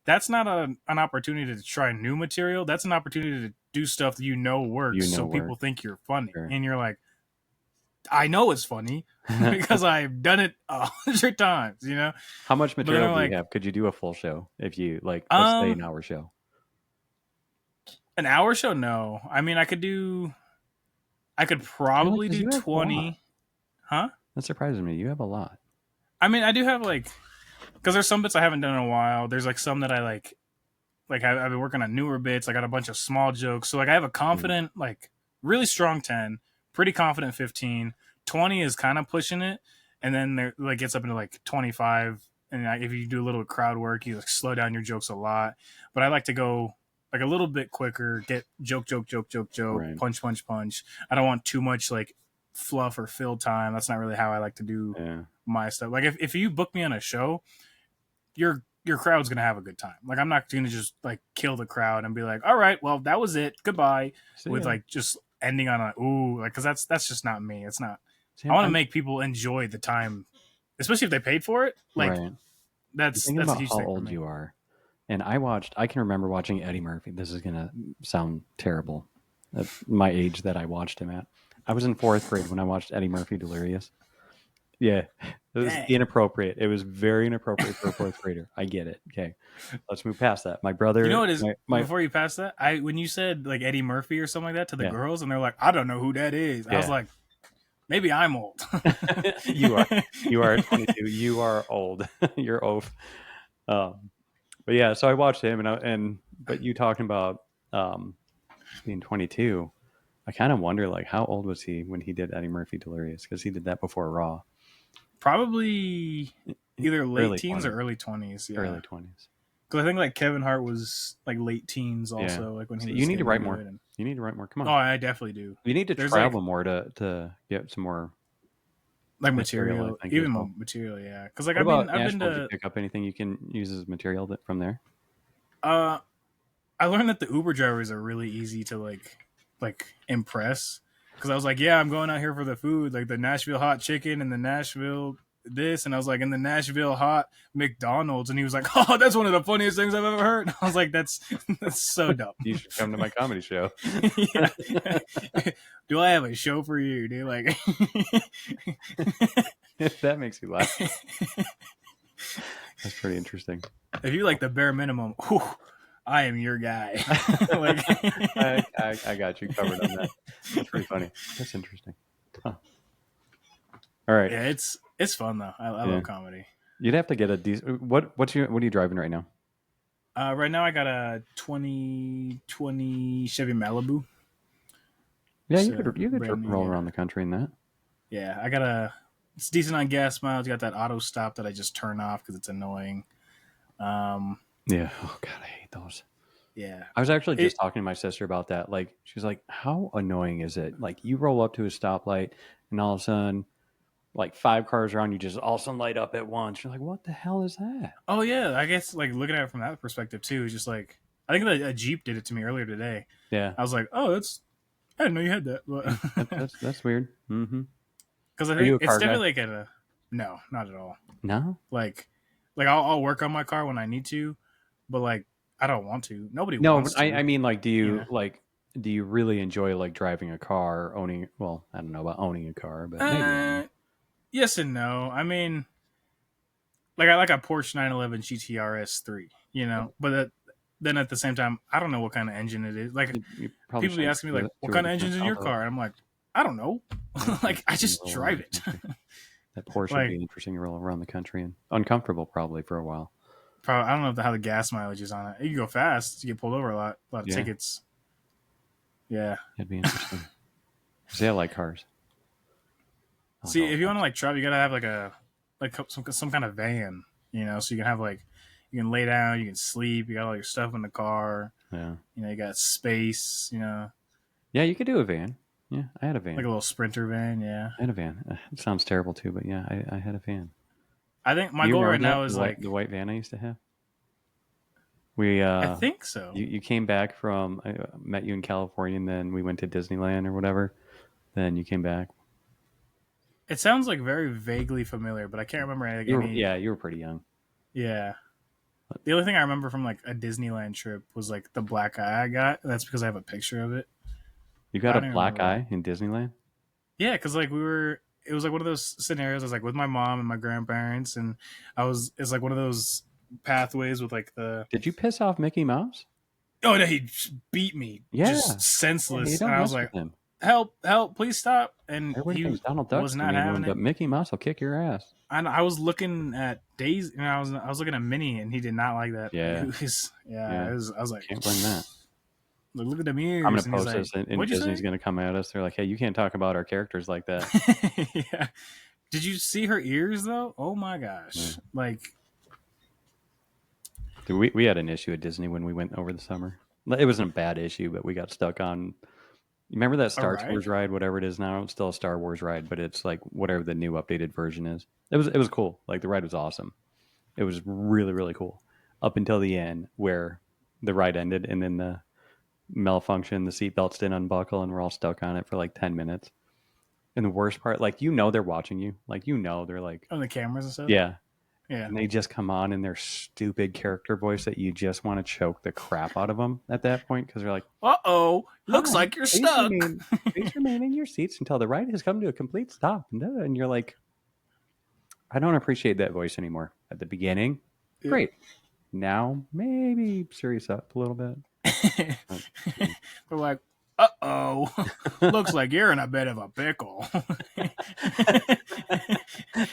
That's not an opportunity to try new material. That's an opportunity to do stuff that works, so people think you're funny, Sure. and you're like, I know it's funny because I've done it 100 times. How much material do like, you have? Could you do a full show if you let's say an hour show? An hour show? No. I mean, I could probably do 20. Huh? That surprises me. You have a lot. I mean, I do have because there's some bits I haven't done in a while. There's some that I like I've been working on newer bits. I got a bunch of small jokes. So I have a confident, really strong 10, pretty confident 15. 20 is kind of pushing it. And then there gets up into 25. And if you do a little crowd work, you slow down your jokes a lot. But I like to go a little bit quicker, get joke, right. punch. I don't want too much fluff or fill time. That's not really how I like to do my stuff. If you book me on a show, your crowd's gonna have a good time. I'm not gonna just kill the crowd and be like, all right, well that was it, goodbye. With just ending on because that's just not me. It's not. I want to make people enjoy the time, especially if they paid for it. Right. That's a huge how thing old you are. And I can remember watching Eddie Murphy. This is gonna sound terrible at my age that I watched him at. I was in 4th grade when I watched Eddie Murphy Delirious. Yeah, it was inappropriate. It was very inappropriate for a 4th grader. I get it. Okay, let's move past that. My brother. You know what is before you pass that? When you said Eddie Murphy or something like that to the girls, and they're like, I don't know who that is. I was like, maybe I'm old. You are 22. You are old. You're oaf. But yeah, so I watched him, but you talking about being 22. I kind of wonder how old was he when he did Eddie Murphy Delirious, because he did that before Raw. Probably either late Early teens 20s. or early 20s. Yeah. Early 20s. Because I think Kevin Hart was late teens also. When he was you need to write more. You need to write more. Come on. Oh, I definitely do. You need to travel more to get some more material, even more material. Yeah, because I've been to did you pick up anything you can use as material from there. I learned that the Uber drivers are really easy to impress, because I was I'm going out here for the food, the Nashville hot chicken and the Nashville this, and I was in the Nashville hot McDonald's, and he was like, oh, that's one of the funniest things I've ever heard. I was like, that's so dumb. You should come to my comedy show. Do I have a show for you, dude? If that makes you laugh. That's pretty interesting. If you the bare minimum, I am your guy. I got you covered on that. That's pretty funny. That's interesting. Huh. All right. Yeah, it's fun though. I love comedy. You'd have to get a decent. What are you driving right now? Right now I got a 2020 Chevy Malibu. Yeah, you could roll around the country in that. Yeah, it's decent on gas miles. You got that auto stop that I just turn off because it's annoying. Yeah. Oh God, I hate those. Yeah. I was actually just talking to my sister about that. She was like, how annoying is it? You roll up to a stoplight and all of a sudden, 5 cars around you just all of a sudden light up at once. You're like, what the hell is that? Oh yeah. I guess looking at it from that perspective too, is just I think a Jeep did it to me earlier today. Yeah. I was like, oh, I didn't know you had that. that's weird. Mm-hmm. Because I think it's definitely no, not at all. No? I'll work on my car when I need to, but I don't want to. Nobody wants to. I mean, do you really enjoy driving a car, owning? Well, I don't know about owning a car, but maybe. Yes and no. I mean, I like a Porsche 911 GT S3, but then at the same time, I don't know what kind of engine it is. People be asking me what kind of engine's in your car, and I'm like, I don't know. I just drive it. That Porsche would be interesting to roll around the country and uncomfortable probably for a while. Probably, I don't know how the gas mileage is on it. You can go fast. You get pulled over a lot of tickets. Yeah. It'd be interesting. See, I like cars. See, if you want to travel, you gotta have some kind of van, so you can have you can lay down, you can sleep, you got all your stuff in the car. Yeah. You got space. Yeah, you could do a van. Yeah, I had a van. Like a little Sprinter van. Yeah. I had a van. It sounds terrible too, but yeah, I had a van. I think my goal right now is the white van I used to have. We I think so. you came back from I met you in California, and then we went to Disneyland or whatever. Then you came back. It sounds like very vaguely familiar, but I can't remember any. You were pretty young. Yeah. The only thing I remember from like a Disneyland trip was like the black eye I got. That's because I have a picture of it. You got I a don't black remember. eye in Disneyland? Yeah, because like it was like one of those scenarios. I was like with my mom and my grandparents, and it's like one of those pathways with like the. Did you piss off Mickey Mouse? Oh no, he just beat me, Yeah. just Yeah, senseless, you don't and I mess was like, with him. help, please stop. And Everybody he thinks Donald Duck's was the not mean having one, it. but Mickey Mouse will kick your ass. And I was looking at Daisy, and I was looking at Minnie, and he did not like that. Yeah. I was like, Can't blame that. Look at the ears. I'm and gonna he's post like, this, and "What'd you Disney's say?" gonna come at us. They're like, "Hey, you can't talk about our characters like that." Yeah. Did you see her ears though? Oh my gosh! Yeah. Like, Dude, we had an issue at Disney when we went over the summer. It wasn't a bad issue, but we got stuck on. You remember that Star ride? Wars ride, whatever it is now? It's still a Star Wars ride, but it's like whatever the new updated version is. It was cool. Like the ride was awesome. It was really, really cool. Up until the end where the ride ended and then the malfunction, the seatbelts didn't unbuckle and we're all stuck on it for like 10 minutes. And the worst part, like they're watching you. Like they're like on the cameras and stuff. yeah. Yeah. And they just come on in their stupid character voice that you just want to choke the crap out of them at that point because they're like, looks like you're stuck. Please remain in your seats until the ride has come to a complete stop. And you're like, I don't appreciate that voice anymore. At the beginning, great. Now, maybe serious up a little bit. They're like, looks like you're in a bit of a pickle.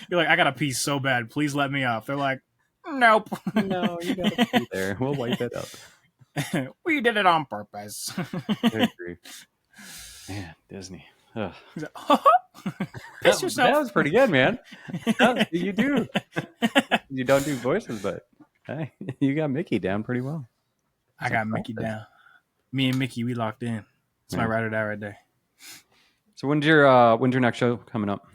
You're like, I got to pee so bad. Please let me off. They're like, nope. No, you got to be there. We'll wipe it up. We did it on purpose. I agree. Man, Disney. Ugh. He's like, piss yourself. That was pretty good, man. You do. You don't do voices, but hey, you got Mickey down pretty well. I got Mickey down. Me and Mickey, we locked in. It's my ride or die right there. So when's your next show coming up?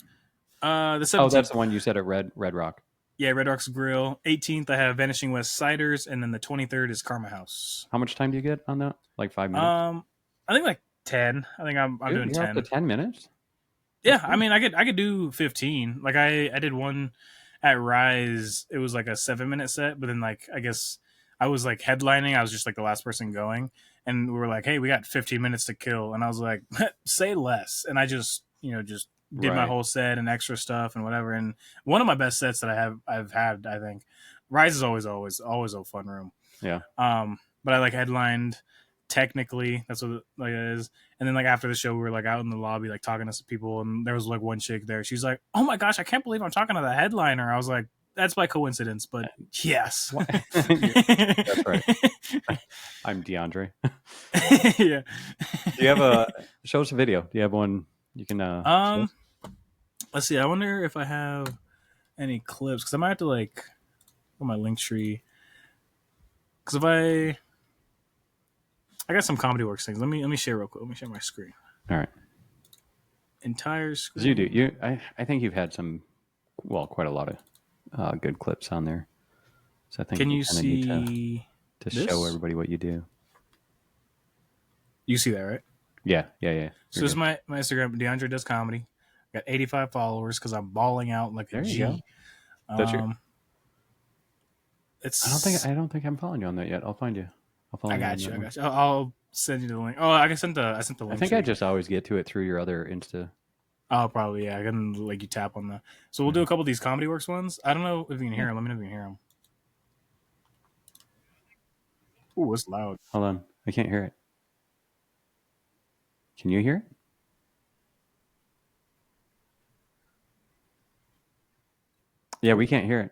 The 17th. Oh, that's the one you said at Red Rock. Yeah, Red Rock's Grill. 18th, I have Vanishing West Ciders, and then the 23rd is Karma House. How much time do you get on that? Like 5 minutes? I think like 10. I think I'm Dude, doing 10. Up to 10 minutes? Yeah, I mean, I could do 15. Like I did one at Rise. It was like a 7-minute set, but then like I guess I was like headlining. I was just like the last person going, and we were like, "Hey, we got 15 minutes to kill," and I was like, "Say less." And I just did my whole set and extra stuff and whatever. And one of my best sets that I've had, I think. Rise is always a fun room. Yeah. But I like headlined. Technically, that's what like it is. And then like after the show, we were like out in the lobby, like talking to some people, and there was like one chick there. She's like, "Oh my gosh, I can't believe I'm talking to the headliner." I was like, "That's by coincidence, but yes." That's right. I'm Deandre. Yeah. Do you have show us a video? Do you have one you can show us? Let's see. I wonder if I have any clips because I might have to like go my Linktree. Because if I got some Comedy Works things. Let me share real quick. Let me share my screen. All right. Entire screen. You do. I think you've had quite a lot of good clips on there. So I think can you need see to this? show everybody what you do? You see that, right? Yeah. So this is my Instagram. Deandre Does Comedy. Got 85 followers because I'm balling out like There a you G. go. That's It's. I don't think I'm following you on that yet. I'll find you. I got you. I'll send you the link. Oh, I sent the link. I think I just always get to it through your other Insta. Oh, probably, yeah. I can like you tap on the. So we'll do a couple of these Comedy Works ones. I don't know if you can hear them. Let me know if you can hear them. Ooh, it's loud. Hold on, I can't hear it. Can you hear it? Yeah, we can't hear it.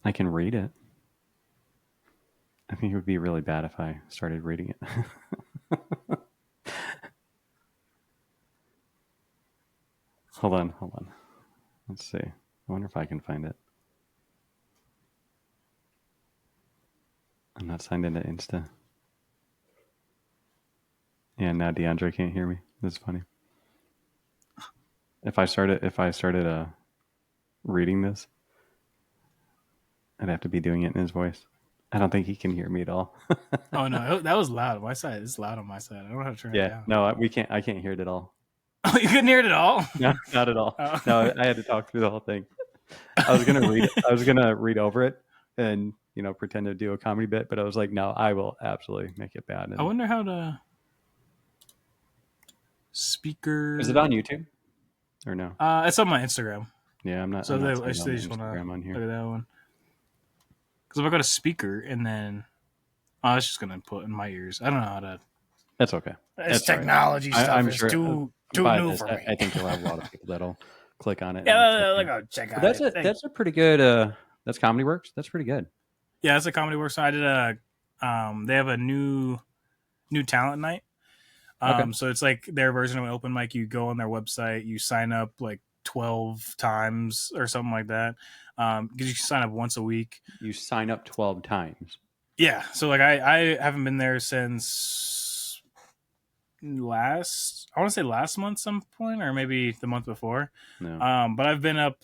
I can read it. I think it would be really bad if I started reading it. Hold on. Let's see. I wonder if I can find it. I'm not signed into Insta. Yeah, now Deandre can't hear me. This is funny. If I started reading this, I'd have to be doing it in his voice. I don't think he can hear me at all. Oh no, that was loud on my side. It's loud on my side. I don't know how to turn it Yeah, down. no, we can't. I can't hear it at all. Oh, you couldn't hear it at all? No, not at all. Oh. No, I had to talk through the whole thing. I was gonna read. I was gonna read over it and pretend to do a comedy bit, but I was like, no, I will absolutely make it bad. I wonder how to speaker. Is it on YouTube or no? It's on my Instagram. Yeah, I'm not. So I'm not I seeing it just on want to Instagram on look here. at that one. Because if I go to speaker and then, it's just gonna put in my ears. I don't know how to. That's okay. It's That's all right. technology stuff. I'm It's sure. too By new this, for me. I think you'll have a lot of people that'll click on it. Yeah, like go check out. But that's a pretty good. That's Comedy Works. That's pretty good. Yeah, that's a Comedy Works. I did a. They have a new talent night. Okay. So it's like their version of an open mic. You go on their website, you sign up like 12 times or something like that. Because you can sign up once a week. You sign up 12 times. Yeah. So like I haven't been there since I want to say last month some point, or maybe the month before. No. But I've been up.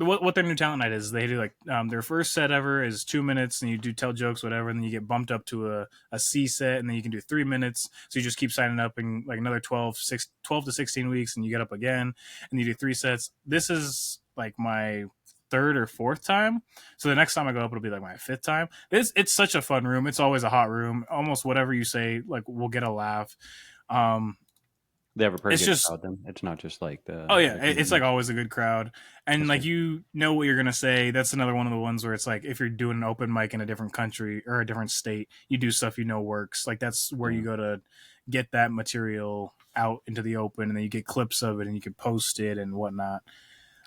What their new talent night is, they do like their first set ever is 2 minutes, and you do tell jokes, whatever, and then you get bumped up to a C set, and then you can do 3 minutes. So you just keep signing up in like another 12 to 16 weeks, and you get up again, and you do 3 sets. This is like my 3rd or 4th time. So the next time I go up, it'll be like my 5th time. It's such a fun room. It's always a hot room. Almost whatever you say, like we'll get a laugh. They have a pretty It's good just- crowd then. It's not just like the. Oh yeah, the it's like always a good crowd, and That's like good. you know what you're gonna say. That's another one of the ones where it's like if you're doing an open mic in a different country or a different state, you do stuff works. Like that's where you go to get that material out into the open, and then you get clips of it, and you can post it and whatnot.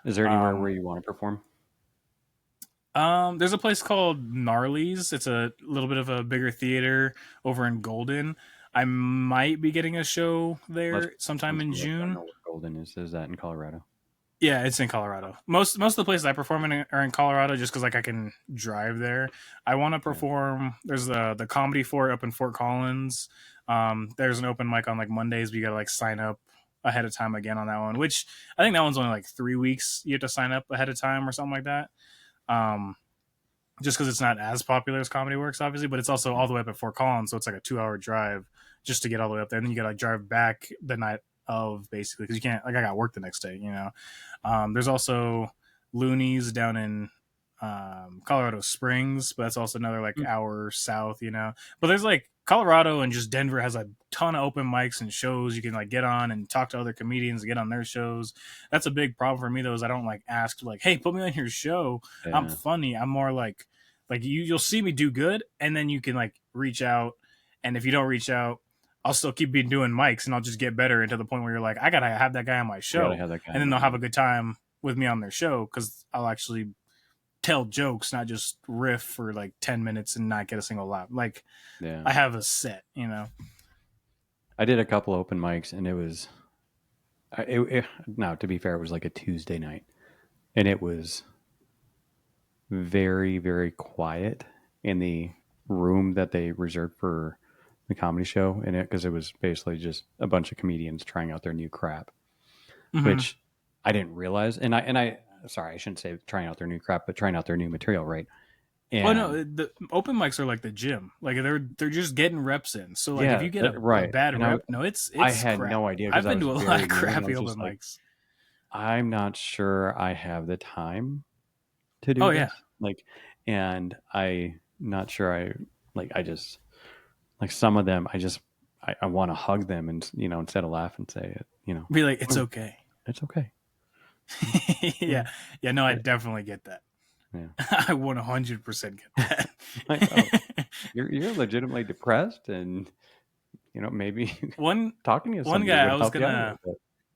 Is there anywhere where you want to perform? There's a place called Gnarly's. It's a little bit of a bigger theater over in Golden. I might be getting a show there sometime in I don't June. know where Golden is. Is that in Colorado? Yeah, it's in Colorado. Most of the places I perform in are in Colorado, just because like I can drive there. I want to perform. There's the Comedy Fort up in Fort Collins. There's an open mic on like Mondays, but you gotta like sign up ahead of time again on that one. Which I think that one's only like 3 weeks. You have to sign up ahead of time or something like that. Just because it's not as popular as Comedy Works, obviously, but it's also all the way up at Fort Collins, so it's like a 2-hour drive just to get all the way up there. And then you gotta like drive back the night of, basically, because you can't, like, I got work the next day, There's also Looney's down in Colorado Springs, but that's also another like hour south, But there's like Colorado and just Denver has a ton of open mics and shows you can like get on and talk to other comedians and get on their shows. That's a big problem for me though, is I don't like ask like, hey, put me on your show. Yeah. I'm funny. I'm more like you'll see me do good, and then you can like reach out, and if you don't reach out, I'll still keep doing mics, and I'll just get better into the point where you're like, I gotta have that guy on my show, Have that guy and then they'll have a good time with me on their show because I'll actually tell jokes, not just riff for like 10 minutes and not get a single laugh. Like, Yeah. I have a set, I did a couple open mics, and it was. Now, to be fair, it was like a Tuesday night, and it was very, very quiet in the room that they reserved for the comedy show, in it because it was basically just a bunch of comedians trying out their new crap, which I didn't realize. And I sorry, I shouldn't say trying out their new crap, but trying out their new material, right? And, oh no, the open mics are like the gym. Like they're just getting reps in. So like if you get a bad rep, it's I had crap. no idea. I've been to a lot of new, crappy and I was open just like, mics. I'm not sure I have the time to do Oh, this. yeah. Like, and I not sure I just like some of them I want to hug them and instead of laugh and say it, Be like, it's okay. it's okay. yeah. No, I definitely get that. Yeah. I 100% get that. Like, oh, you're legitimately depressed, and maybe talking to one somebody guy would help you out a little bit.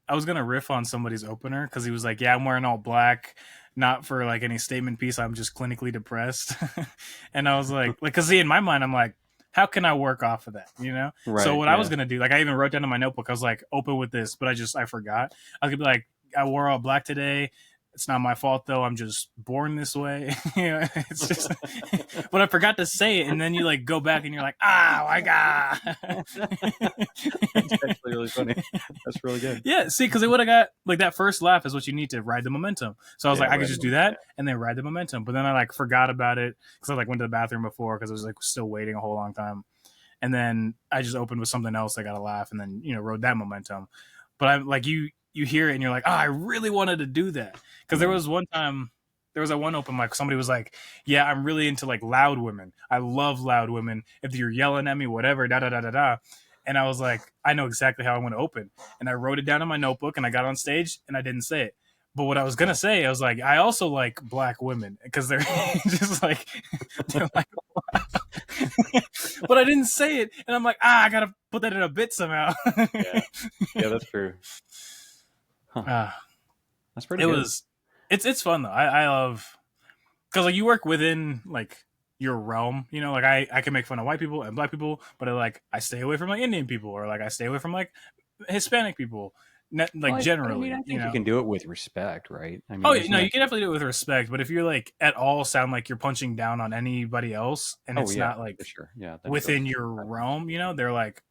I was gonna riff on somebody's opener because he was like, yeah, I'm wearing all black, not for like any statement piece, I'm just clinically depressed. And I was like because see, in my mind I'm like, how can I work off of that, Right, so what I was gonna do, like I even wrote down in my notebook, I was like, open with this, but I forgot. I was gonna be like, I wore all black today, It's not my fault though. I'm just born this way. It's just, but I forgot to say it, and then you like go back and you're like, my god. That's actually really funny. That's really good. Yeah, see, because it would have got like that first laugh is what you need to ride the momentum. So I was like, I could just do that and then ride the momentum. But then I like forgot about it because I like went to the bathroom before because I was like still waiting a whole long time. And then I just opened with something else. I got a laugh and then rode that momentum. But I'm like you hear it and you're like, I really wanted to do that because there was one time. There was a one open mic. Somebody was like, "Yeah, I'm really into like loud women. I love loud women. If you're yelling at me, whatever, da da da da da." And I was like, I know exactly how I want to open. And I wrote it down in my notebook and I got on stage and I didn't say it. But what I was going to say, I was like, I also like black women because they're just like, they're like but I didn't say it. And I'm like, I got to put that in a bit somehow. Yeah, that's true. Huh. That's pretty good. It's fun though. I love, because like you work within like your realm, like I can make fun of white people and black people, but I stay away from like Indian people or like I stay away from like Hispanic people, generally. I think you can do it with respect, right? I mean, you can definitely do it with respect, but if you're like at all sound like you're punching down on anybody else and it's not like for sure. within your realm, they're like,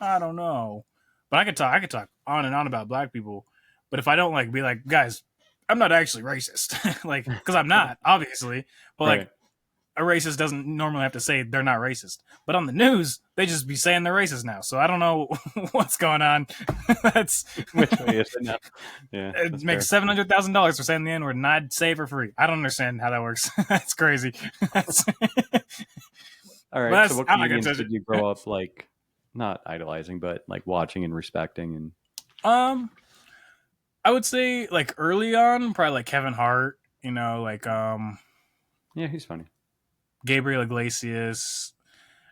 I don't know. But I could talk on and on about black people, but if I don't like be like, guys, I'm not actually racist, like, because I'm not, obviously, but like a racist doesn't normally have to say they're not racist, but on the news they just be saying they're racist now. So I don't know what's going on. That's which way is it now? Yeah, it makes $700,000 for saying the N-word, and I'd say it for free. I don't understand how that works. That's crazy. All right. So what comedians did you grow up like, not idolizing, but like watching and respecting? And I would say like early on, probably like Kevin Hart, yeah, he's funny. Gabriel Iglesias,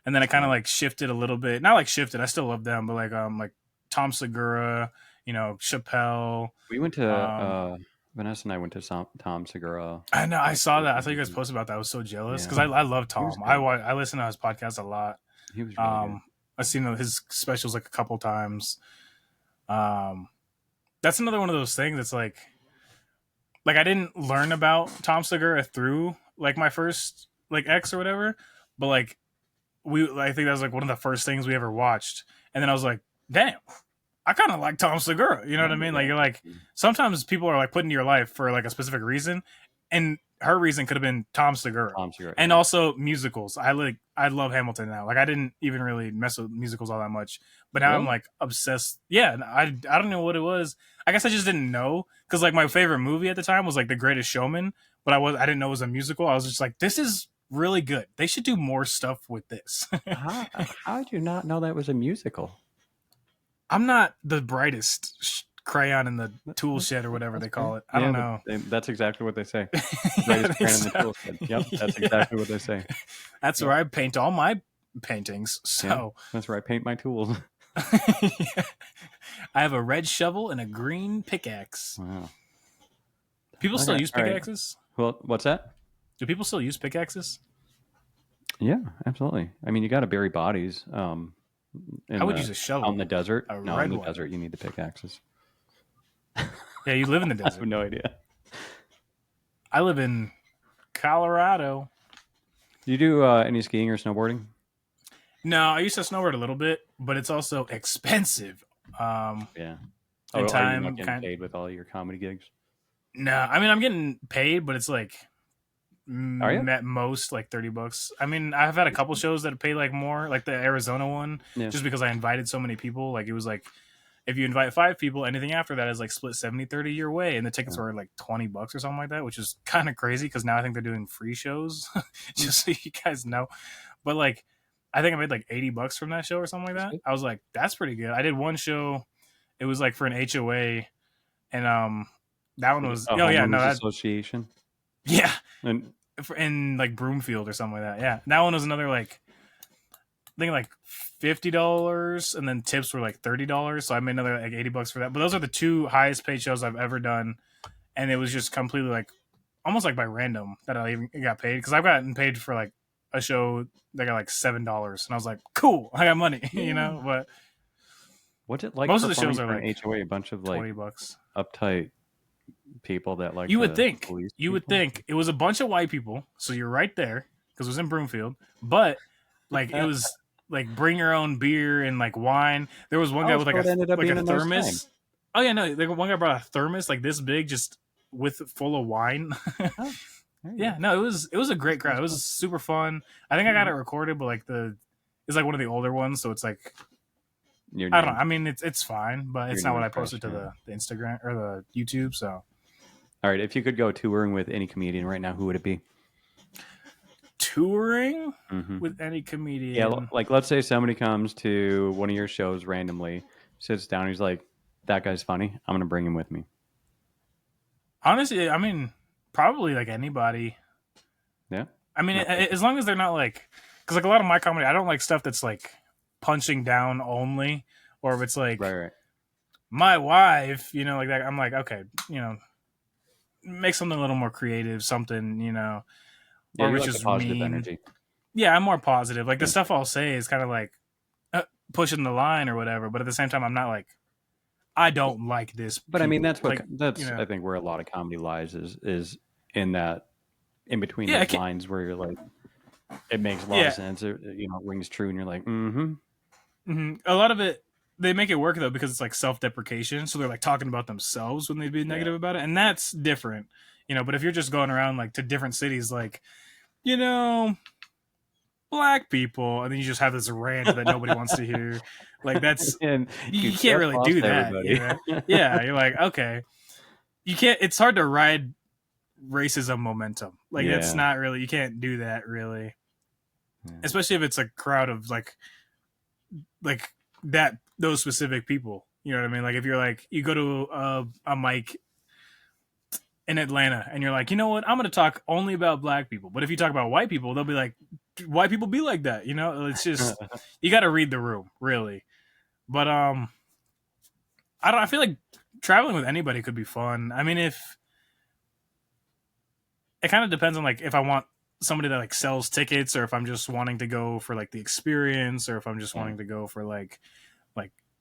and then I kind of like shifted a little bit. Not like shifted, I still love them, but like Tom Segura, Chappelle. We went to Vanessa and I went to Tom Segura. I know, I saw that. I thought you guys posted about that. I was so jealous because I love Tom. I listen to his podcast a lot. He was really good. I've seen his specials like a couple times. That's another one of those things that's like I didn't learn about Tom Segura through like my first like ex or whatever, but like I think that was like one of the first things we ever watched, and then I was like, damn, I kind of like Tom Segura. You know what I mean? Like you're like, sometimes people are like put into your life for like a specific reason, and her reason could have been Tom Segura. And also musicals. I love Hamilton now. Like I didn't even really mess with musicals all that much, but now I'm like obsessed. Yeah, I don't know what it was. I guess I just didn't know, because like my favorite movie at the time was like The Greatest Showman, but I didn't know it was a musical. I was just like, this is really good. They should do more stuff with this. How did you not know that was a musical? I'm not the brightest crayon in the tool shed or whatever they call it. I don't know. That's exactly what they say. Brightest crayon in the tool shed. Yep, that's exactly what they say. That's where I paint all my paintings. So that's where I paint my tools. I have a red shovel and a green pickaxe. Wow. People still use pickaxes? Right. Well, what's that? Do people still use pickaxes? Yeah, absolutely. I mean, you got to bury bodies. I would use a shovel. Out in the desert. In the desert, you need the pickaxes. Yeah, you live in the desert. I have no idea. I live in Colorado. Do you do any skiing or snowboarding? No, I used to snowboard a little bit, but it's also expensive. Yeah. And time, are you not getting paid with all your comedy gigs? No, I mean I'm getting paid, but it's like at most like $30. I mean, I've had a couple shows that pay like more, like the Arizona one, just because I invited so many people. Like it was like, if you invite 5 people, anything after that is like split 70-30 your way, and the tickets were like $20 or something like that, which is kind of crazy because now I think they're doing free shows, just so you guys know. But like, I think I made like $80 from that show or something like that. I was like, that's pretty good. I did one show, it was like for an HOA, and that one was association. Yeah, and in like Broomfield or something like that. Yeah, that one was another like, I think like $50, and then tips were like $30. So I made another like $80 for that. But those are the 2 highest paid shows I've ever done, and it was just completely like almost like by random that I even got paid, because I've gotten paid for like a show that got like $7, and I was like, cool, I got money, you know. But what's it like? Most of the shows are like HOA, a bunch of like $20, uptight people that like You would the think. police You would people? think it was a bunch of white people, so you're right there because it was in Broomfield. But like it was like bring your own beer and like wine. There was one guy Oh, with so it ended up like a being a nice time. thermos. Oh yeah, no, like one guy brought a thermos like this big, just with full of wine. Oh, there you Yeah, go. no, it was a great crowd. It was super fun. I think I got it recorded, but like it's like one of the older ones, so it's like Your I don't know. name. I mean, it's fine, but it's Your not what name I fresh, posted to yeah. the Instagram or the YouTube. So All right, if you could go touring with any comedian right now, who would it be? touring Mm-hmm. with any comedian. Yeah, like let's say somebody comes to one of your shows randomly, sits down, he's like, "That guy's funny. I'm gonna bring him with me." Honestly, I mean, probably like anybody. Yeah. I mean, No. as long as they're not like, because like a lot of my comedy, I don't like stuff that's like punching down only, or if it's like Right. my wife, you know, like that. I'm like, okay, you know, make something a little more creative, something, you know, Yeah, or you which like the is positive mean. energy. Yeah, I'm more positive. Like the Yeah. stuff I'll say is kind of like pushing the line or whatever, but at the same time, I'm not like, I don't like this. But I mean, people. that's what like, that's you know, I think where a lot of comedy lies is in that in between Yeah, I those can't- lines where you're like, it makes a lot Yeah. of sense. It rings true, and you're like, mm-hmm. A lot of it, they make it work though because it's like self-deprecation, so they're like talking about themselves when they be negative about it, and that's different, you know. But if you're just going around like to different cities, like, you know, black people, and then you just have this rant that nobody wants to hear, like that's And you just can't really lost do that. everybody. You know? Yeah, you're like, okay, you can't. It's hard to ride racism momentum. Like that's Yeah. not really. You can't do that really, especially if it's a crowd of like that those specific people. You know what I mean? Like if you're like you go to a mic in Atlanta and you're like, you know what, I'm gonna talk only about black people. But if you talk about white people, they'll be like, white people be like that. You know, it's just you got to read the room really. But I feel like traveling with anybody could be fun. I mean, if it kind of depends on like if I want somebody that like sells tickets or if I'm just wanting to go for like the experience or if I'm just wanting to go for like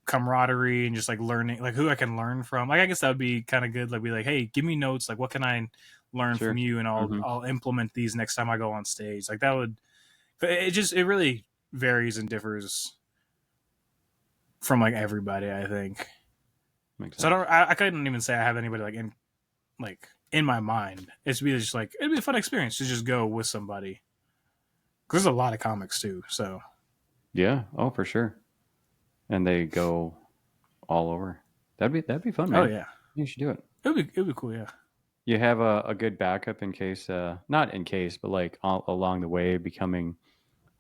camaraderie and just like learning like who I can learn from. Like I guess that would be kind of good. Like be like, hey, give me notes. Like what can I learn Sure. from you, and I'll implement these next time I go on stage. Like that would. It really varies and differs from like everybody. I think. Makes So sense. I couldn't even say I have anybody like in my mind. It's be just like it'd be a fun experience to just go with somebody. Because there's a lot of comics too. So Yeah. Oh, for sure. And they go all over. That'd be fun, man. oh yeah, You should do it. it'd be cool. Yeah. You have a good backup in case, not in case, but like along the way becoming,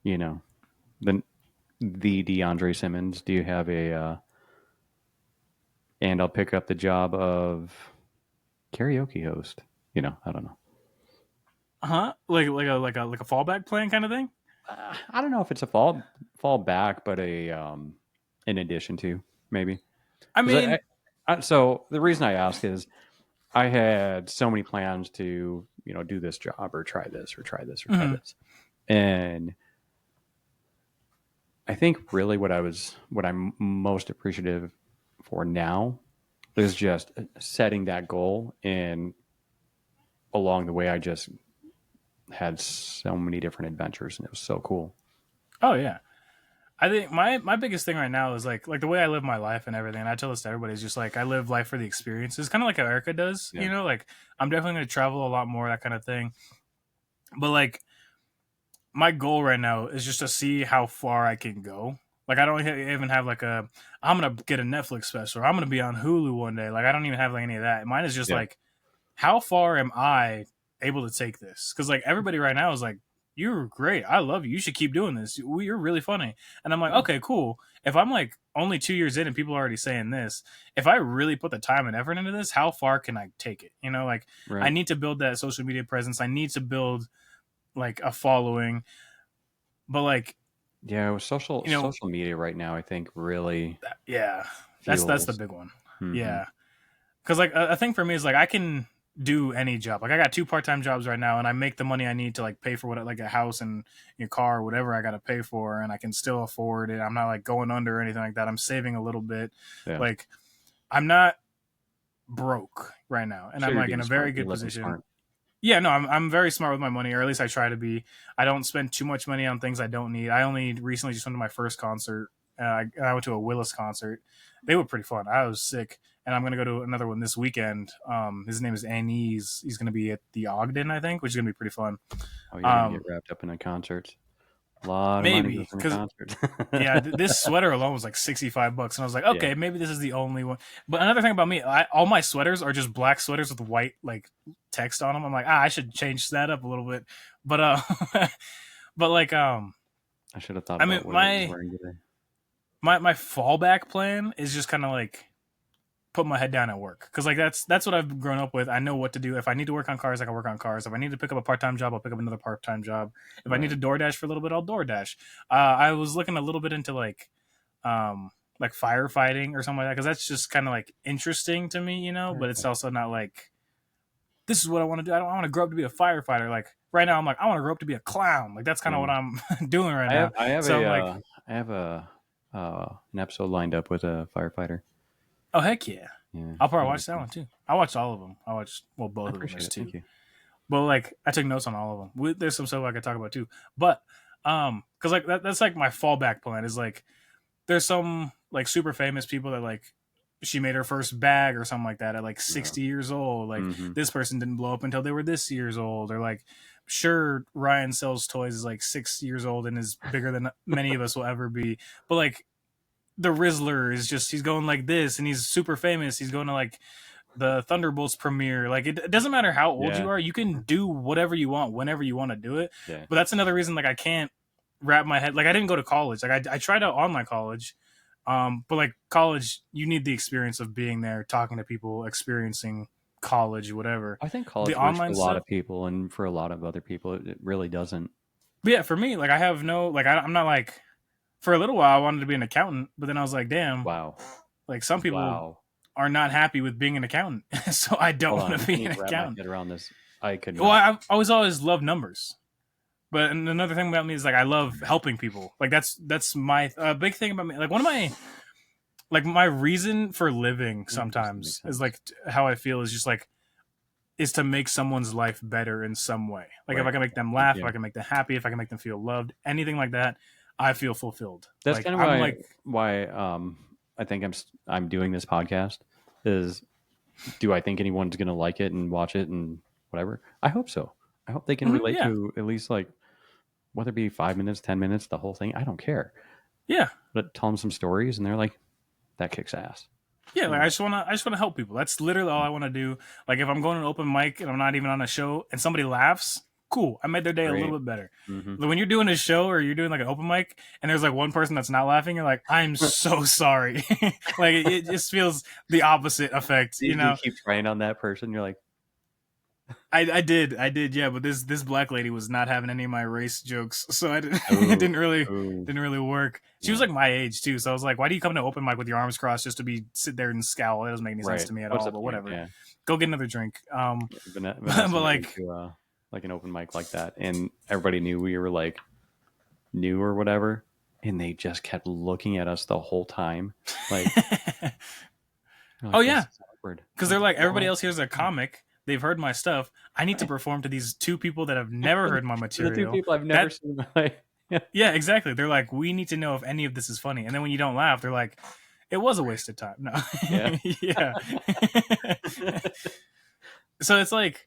you know, the Deandre Simmons. Do you have and I'll pick up the job of karaoke host? You know, I don't know. Like a fallback plan kind of thing. I don't know if it's a fall back, but in addition to maybe. I mean, So the reason I ask is I had so many plans to, do this job or try this or try this or try this. And I think really what I'm most appreciative for now is just setting that goal. And along the way, I just had so many different adventures and it was so cool. oh yeah. I think my biggest thing right now is like the way I live my life and everything. And I tell this to everybody is just like I live life for the experiences, kind of like how Erica does. Yeah. You know, like I'm definitely going to travel a lot more, that kind of thing. But like my goal right now is just to see how far I can go. Like I don't even have like I'm gonna get a Netflix special, or I'm gonna be on Hulu one day. Like I don't even have like any of that. Mine is just like, how far am I able to take this? Because like everybody right now is like, you're great. I love you. You should keep doing this. You're really funny. And I'm like, okay, cool. If I'm like only 2 years in and people are already saying this, if I really put the time and effort into this, how far can I take it? You know, like Right. I need to build that social media presence. I need to build like a following. But like, Yeah, with social media right now, I think really yeah, that's the fuels. big one. Mhm. Yeah. Because like a thing for me is like I can do any job. Like I got 2 part-time jobs right now and I make the money I need to like pay for what like a house and your car or whatever I got to pay for, and I can still afford it. I'm not like going under or anything like that. I'm saving a little bit. Yeah. Like I'm not broke right now, and Sure, I'm you're like in being a smart. very You're good living position. smart. Yeah, no, I'm very smart with my money, or at least I try to be. I don't spend too much money on things I don't need. I only recently just went to my first concert. I went to a Willis concert. They were pretty fun. I was sick, and I'm gonna go to another one this weekend. His name is Annie's. He's gonna be at the Ogden, I think, which is gonna be pretty fun. Oh, you're gonna get Um, wrapped up in a concert. A lot of money goes maybe in a because concert. yeah, this sweater alone was like $65, and I was like, Yeah. okay, maybe this is the only one. But another thing about me, all my sweaters are just black sweaters with white like text on them. I'm like, I should change that up a little bit. But but like I should have thought I about mean what I was wearing today. my fallback plan is just kind of like put my head down at work, because like that's what I've grown up with. I know what to do. If I need to work on cars, I can work on cars. If I need to pick up a part-time job, I'll pick up another part-time job. If I need to DoorDash for a little bit, I'll DoorDash. I was looking a little bit into like firefighting or something like that, because that's just kind of like interesting to me, but it's also not like this is what I want to do. I don't want to grow up to be a firefighter. Like right now I'm like, I want to grow up to be a clown. Like that's kind of what I'm doing right now. I have So a I'm like, I have an episode lined up with a firefighter. oh heck yeah. Yeah, I'll probably watch that one too. I watched all of them. I watched both I of them. appreciate There's it. two. Thank you. But like I took notes on all of them. There's some stuff I could talk about too. But because like that's like my fallback plan is like there's some like super famous people that like she made her first bag or something like that at like 60 years old. Like this person didn't blow up until they were this years old, or like sure Ryan sells toys is like 6 years old and is bigger than many of us will ever be. But like the Rizzler is just he's going like this and he's super famous. He's going to like the Thunderbolts premiere. Like it doesn't matter how old Yeah. you are, you can do whatever you want whenever you want to do it. Yeah. But that's another reason like I can't wrap my head. Like I didn't go to college. Like I tried out online college. But like college, you need the experience of being there, talking to people, experiencing college, whatever. I think college The works for online a lot stuff- of people, and for a lot of other people, it really doesn't. But yeah, for me, like I have no like I'm not like for a little while I wanted to be an accountant, but then I was like, damn, Wow. like some people Wow. are not happy with being an accountant, so I don't Hold want on. to I be an need to wrap my accountant. head around this. I could. Well, I've always loved numbers. But another thing about me is like I love helping people. Like that's my big thing about me. Like one of my like my reason for living sometimes is like how I feel is just like is to make someone's life better in some way. Like if Right. I can make them laugh, if Yeah. I can make them happy, if I can make them feel loved, anything like that, I feel fulfilled. That's like, kind of I'm why I think I'm doing this podcast. Is do I think anyone's going to like it and watch it and whatever? I hope so. I hope they can relate yeah. to at least like whether it be 5 minutes, 10 minutes, the whole thing. I don't care. Yeah. But tell them some stories and they're like, that kicks ass. Yeah, like I just want to help people. That's literally all I want to do. Like if I'm going to an open mic and I'm not even on a show and somebody laughs, cool. I made their day a little bit better. Mhm. Like when you're doing a show or you're doing like an open mic and there's like one person that's not laughing, you're like, I'm so sorry. Like it just feels the opposite effect, you know. You keep trying on that person. You're like, I did, yeah. But this black lady was not having any of my race jokes, so I didn't, it didn't really work. She was like my age too, so I was like, why do you come to open mic with your arms crossed just to sit there and scowl? That doesn't make any sense to me at all. But whatever, Yeah. go get another drink. Vanessa but went like, to, like an open mic like that, and everybody knew we were like new or whatever, and they just kept looking at us the whole time, like, oh yeah, awkward. Because they're like, everybody else here's a comic. They've heard my stuff. I need to perform to these two people that have never heard my material. The two people I've never seen. Like, yeah, exactly. They're like, we need to know if any of this is funny. And then when you don't laugh, they're like, it was a waste of time. No. Yeah. Yeah. So it's like,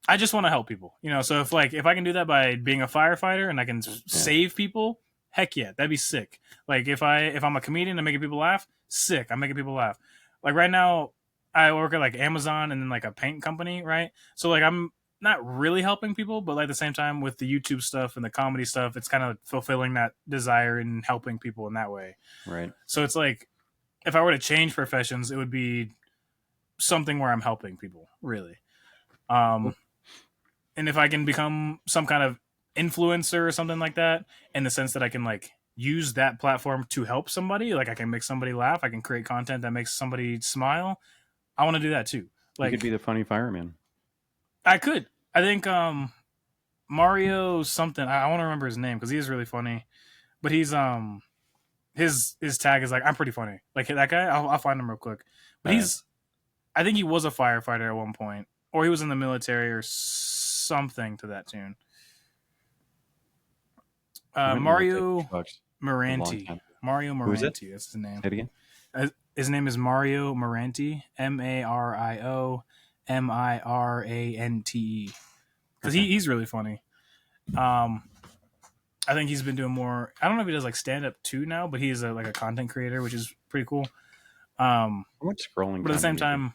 I just want to help people, you know? So if I can do that by being a firefighter and I can save people, heck yeah, that'd be sick. Like if I'm a comedian and making people laugh, sick. I'm making people laugh. Like right now, I work at like Amazon and then like a paint company, right? So like I'm not really helping people, but like at the same time with the YouTube stuff and the comedy stuff, it's kind of fulfilling that desire and helping people in that way. right. So it's like if I were to change professions, it would be something where I'm helping people, really. And if I can become some kind of influencer or something like that, in the sense that I can like use that platform to help somebody, like I can make somebody laugh, I can create content that makes somebody smile, I want to do that too. Like You could be the funny fireman. I could. I think Mario something. I want to remember his name because he is really funny. But he's his tag is like I'm pretty funny. Like that guy, I'll find him real quick. But I think he was a firefighter at one point, or he was in the military or something to that tune. I went and looked at Mario trucks a long Moranti. time. Mario Who is it? Moranti. That's his name. Say it again. His name is Mario Moranti. MARIOMIRANTE. Because Okay. he's really funny. I think he's been doing more. I don't know if he does like stand up too now, but he's like a content creator, which is pretty cool. How much scrolling? But at the same do you do? time,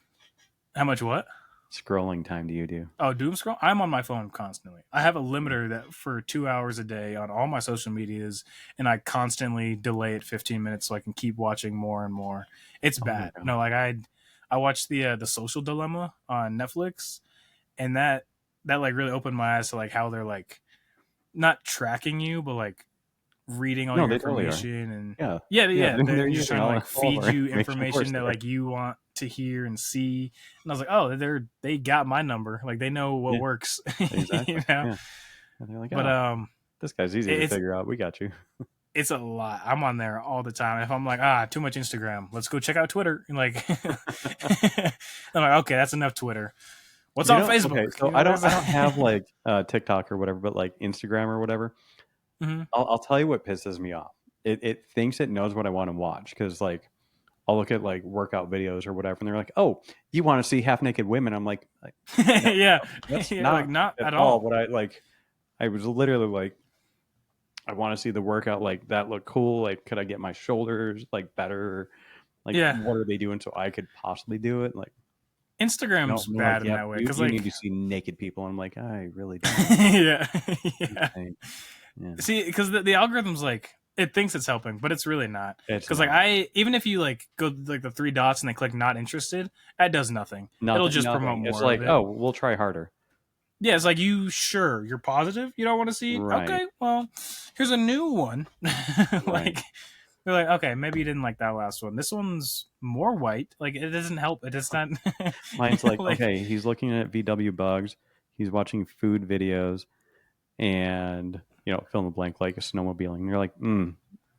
how much what? Scrolling time do you do? Oh, doom scroll. I'm on my phone constantly. I have a limiter that for 2 hours a day on all my social medias, and I constantly delay it 15 minutes so I can keep watching more and more. It's Oh my bad. God. No, like I watched the Social Dilemma on Netflix, and that like really opened my eyes to like how they're like not tracking you, but like reading all No, your they totally are. information and Yeah. they're using just trying to all like our- all feed of our you information, of course information they that are. like you want to hear and see. And I was like, oh, they got my number, like they know what Yeah. works. Exactly. You know? Yeah. And they're like, But this guy's easy to it's- figure out. We got you. it's a lot. I'm on there all the time. If I'm like, too much Instagram, let's go check out Twitter. And like I'm like, okay, that's enough Twitter. What's on Facebook? Okay, so You know, I don't there's- have like TikTok or whatever, but like Instagram or whatever. Mhm. I'll tell you what pisses me off. It thinks it knows what I want to watch because like I'll look at like workout videos or whatever, and they're like, "Oh, you want to see half naked women?" I'm like, yeah, that's yeah, not, like not at at all all. what I like. I was literally like, I want to see the workout. Like that looked cool. Like, could I get my shoulders like better? Like, Yeah. what are they doing so I could possibly do it? Like, Instagram's no, bad like, in that way because you like need to see naked people. I'm like, I really don't. yeah. Okay. Yeah. See, because the algorithm's like it thinks it's helping, but it's really not. It's Because like not. even if you like go like the three dots and then click not interested, that does nothing. It'll just Nothing. promote more. It's like, of it. oh, we'll try harder. Yeah, it's like you're positive you don't want to see it? Right. Okay, well, here's a new one. Like they're like, okay, maybe you didn't like that last one. This one's more white. Like it doesn't help. It does not. Mine's like, okay, he's looking at VW bugs, he's watching food videos, and fill in the blank like a snowmobiling. And you're like,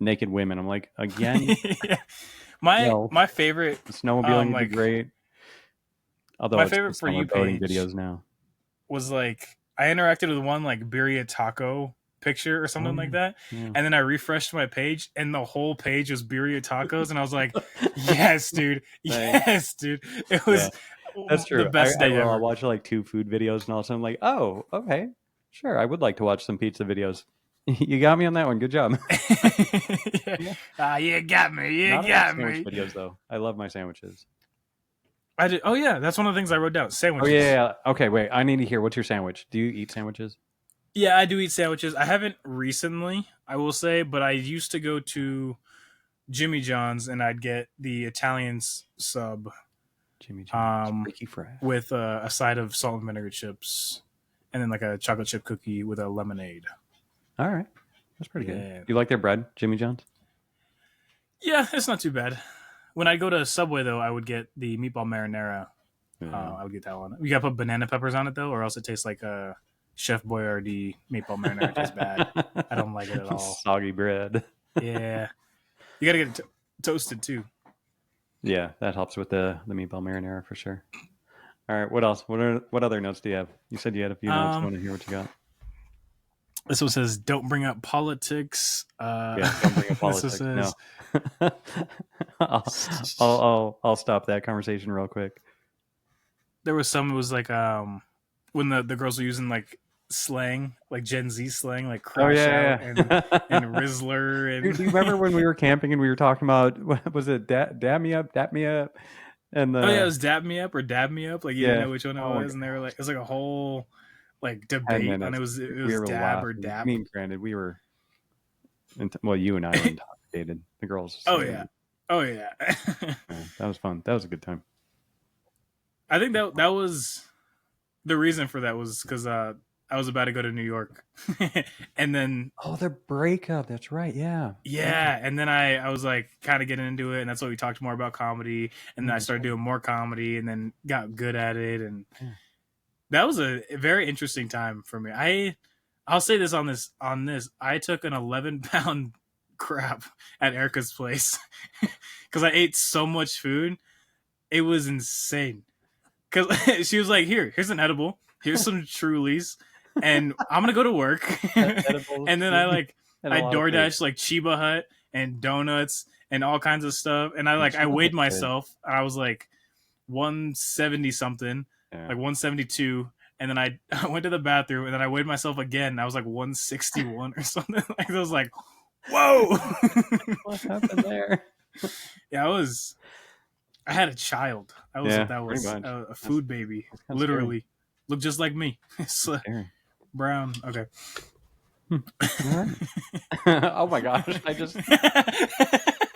naked women. I'm like, again, Yeah. My favorite snowmobiling would like, be great. Although my it's favorite just For You boating page videos now. was like I interacted with one like birria taco picture or something like that, Yeah. and then I refreshed my page and the whole page was birria tacos, and I was like, yes, dude, yes, dude. It was That's true. the best day ever. I'll watch like 2 food videos, and all of a sudden I'm like, oh, okay, sure, I would like to watch some pizza videos. You got me on that one. Good job. Yeah. You got me. You Not got enough sandwich me. videos though. I love my sandwiches. I did. Oh yeah, that's one of the things I wrote down. Oh Sandwiches. yeah. Okay, wait. I need to hear. What's your sandwich? Do you eat sandwiches? Yeah, I do eat sandwiches. I haven't recently, I will say, but I used to go to Jimmy John's and I'd get the Italian sub Jimmy John's, Freaky Fresh. with a side of salt and vinegar chips, and then like a chocolate chip cookie with a lemonade. All right, that's pretty Yeah. good. You like their bread, Jimmy John's? Yeah, it's not too bad. When I go to Subway though, I would get the meatball marinara. I would get that one. You gotta put banana peppers on it though, or else it tastes like a Chef Boyardee meatball marinara. It tastes bad. I don't like it at all. Soggy bread. Yeah, you gotta get it toasted too. Yeah, that helps with the meatball marinara for sure. All right, what else? What other notes do you have? You said you had a few notes. I want to hear what you got. This one says, "Don't bring up politics." Yeah, don't bring up politics. Says, No. I'll stop that conversation real quick. There was some. It was like when the girls were using like slang, like Gen Z slang, like crash out and Rizzler. And Dude, do you remember when we were camping and we were talking about what was it? Dab me up, and oh yeah, it was dab me up or dab me up. Like you didn't know which one it was, and they were like, it was like a whole like debate, and it was dab or dap. I mean, granted, we were. Well, you and I were intoxicated. The girls. Oh yeah. Yeah, that was fun. That was a good time. I think that was the reason for that was because I was about to go to New York, and then the breakup. That's right. Yeah. and then I was like kind of getting into it, and that's why we talked more about comedy, and then I started doing more comedy, and then got good at it, and that was a very interesting time for me. I'll say this on this. I took an 11-pound crap at Erica's place because I ate so much food. It was insane. because she was like, here's an edible, here's some Trulies, and I'm gonna go to work. Edibles, And then I and a lot of DoorDash like Chiba Hut and donuts and all kinds of stuff, and I Chiba weighed Hut's myself. I was like 170 something, Yeah. like 172, and then I went to the bathroom, and then I weighed myself again. And I was like 161 or something. Like I was like, whoa. What happened there? Yeah, I had a child. That was pretty much. a food baby, That's kinda literally. Looked just like me. It's Scary. brown. Okay. All right. Oh my gosh! I just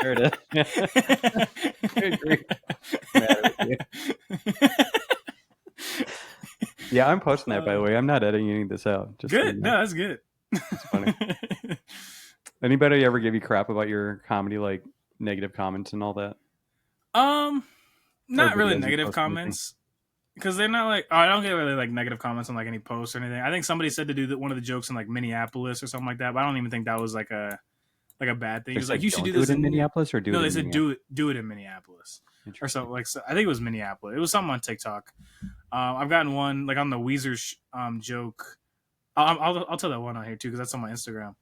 there it is. Good grief. Mad at you. Yeah, I'm posting that, by the way. I'm not editing this out. Just so you Good. know. No, that's good. It's funny. Anybody ever give you crap about your comedy, like negative comments and all that? Not Or really videos you negative post or anything? comments, because they're not like, I don't get really like negative comments on like any posts or anything. I think somebody said to do one of the jokes in like Minneapolis or something like that, but I don't even think that was like a bad thing. They It was like, said you should don't do this it in Minneapolis, or do No, it they in said Minneapolis? do it in Minneapolis or Interesting. something. Like, so, I think it was Minneapolis. It was something on TikTok. I've gotten one like on the Weezer joke. I'll tell that one on here too, because that's on my Instagram.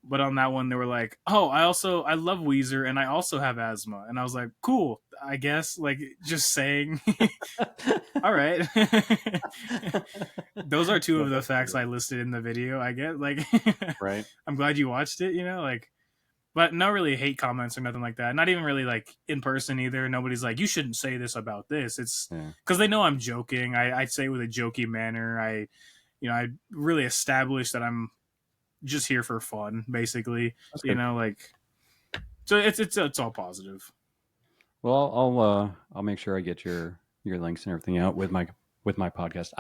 But on that one, they were like, "Oh, I love Weezer, and I also have asthma." And I was like, "Cool, I guess." Like, just saying. All right. Those are two of the facts I listed in the video. I get like, Right. I'm glad you watched it. Like, but no really hate comments or nothing like that. Not even really like in person either. Nobody's like, you shouldn't say this about this. It's because they know I'm joking. I say it with a jokey manner. I really establish that I'm just here for fun, basically. That's good. Like, so it's all positive. Well, I'll make sure I get your links and everything out with my podcast.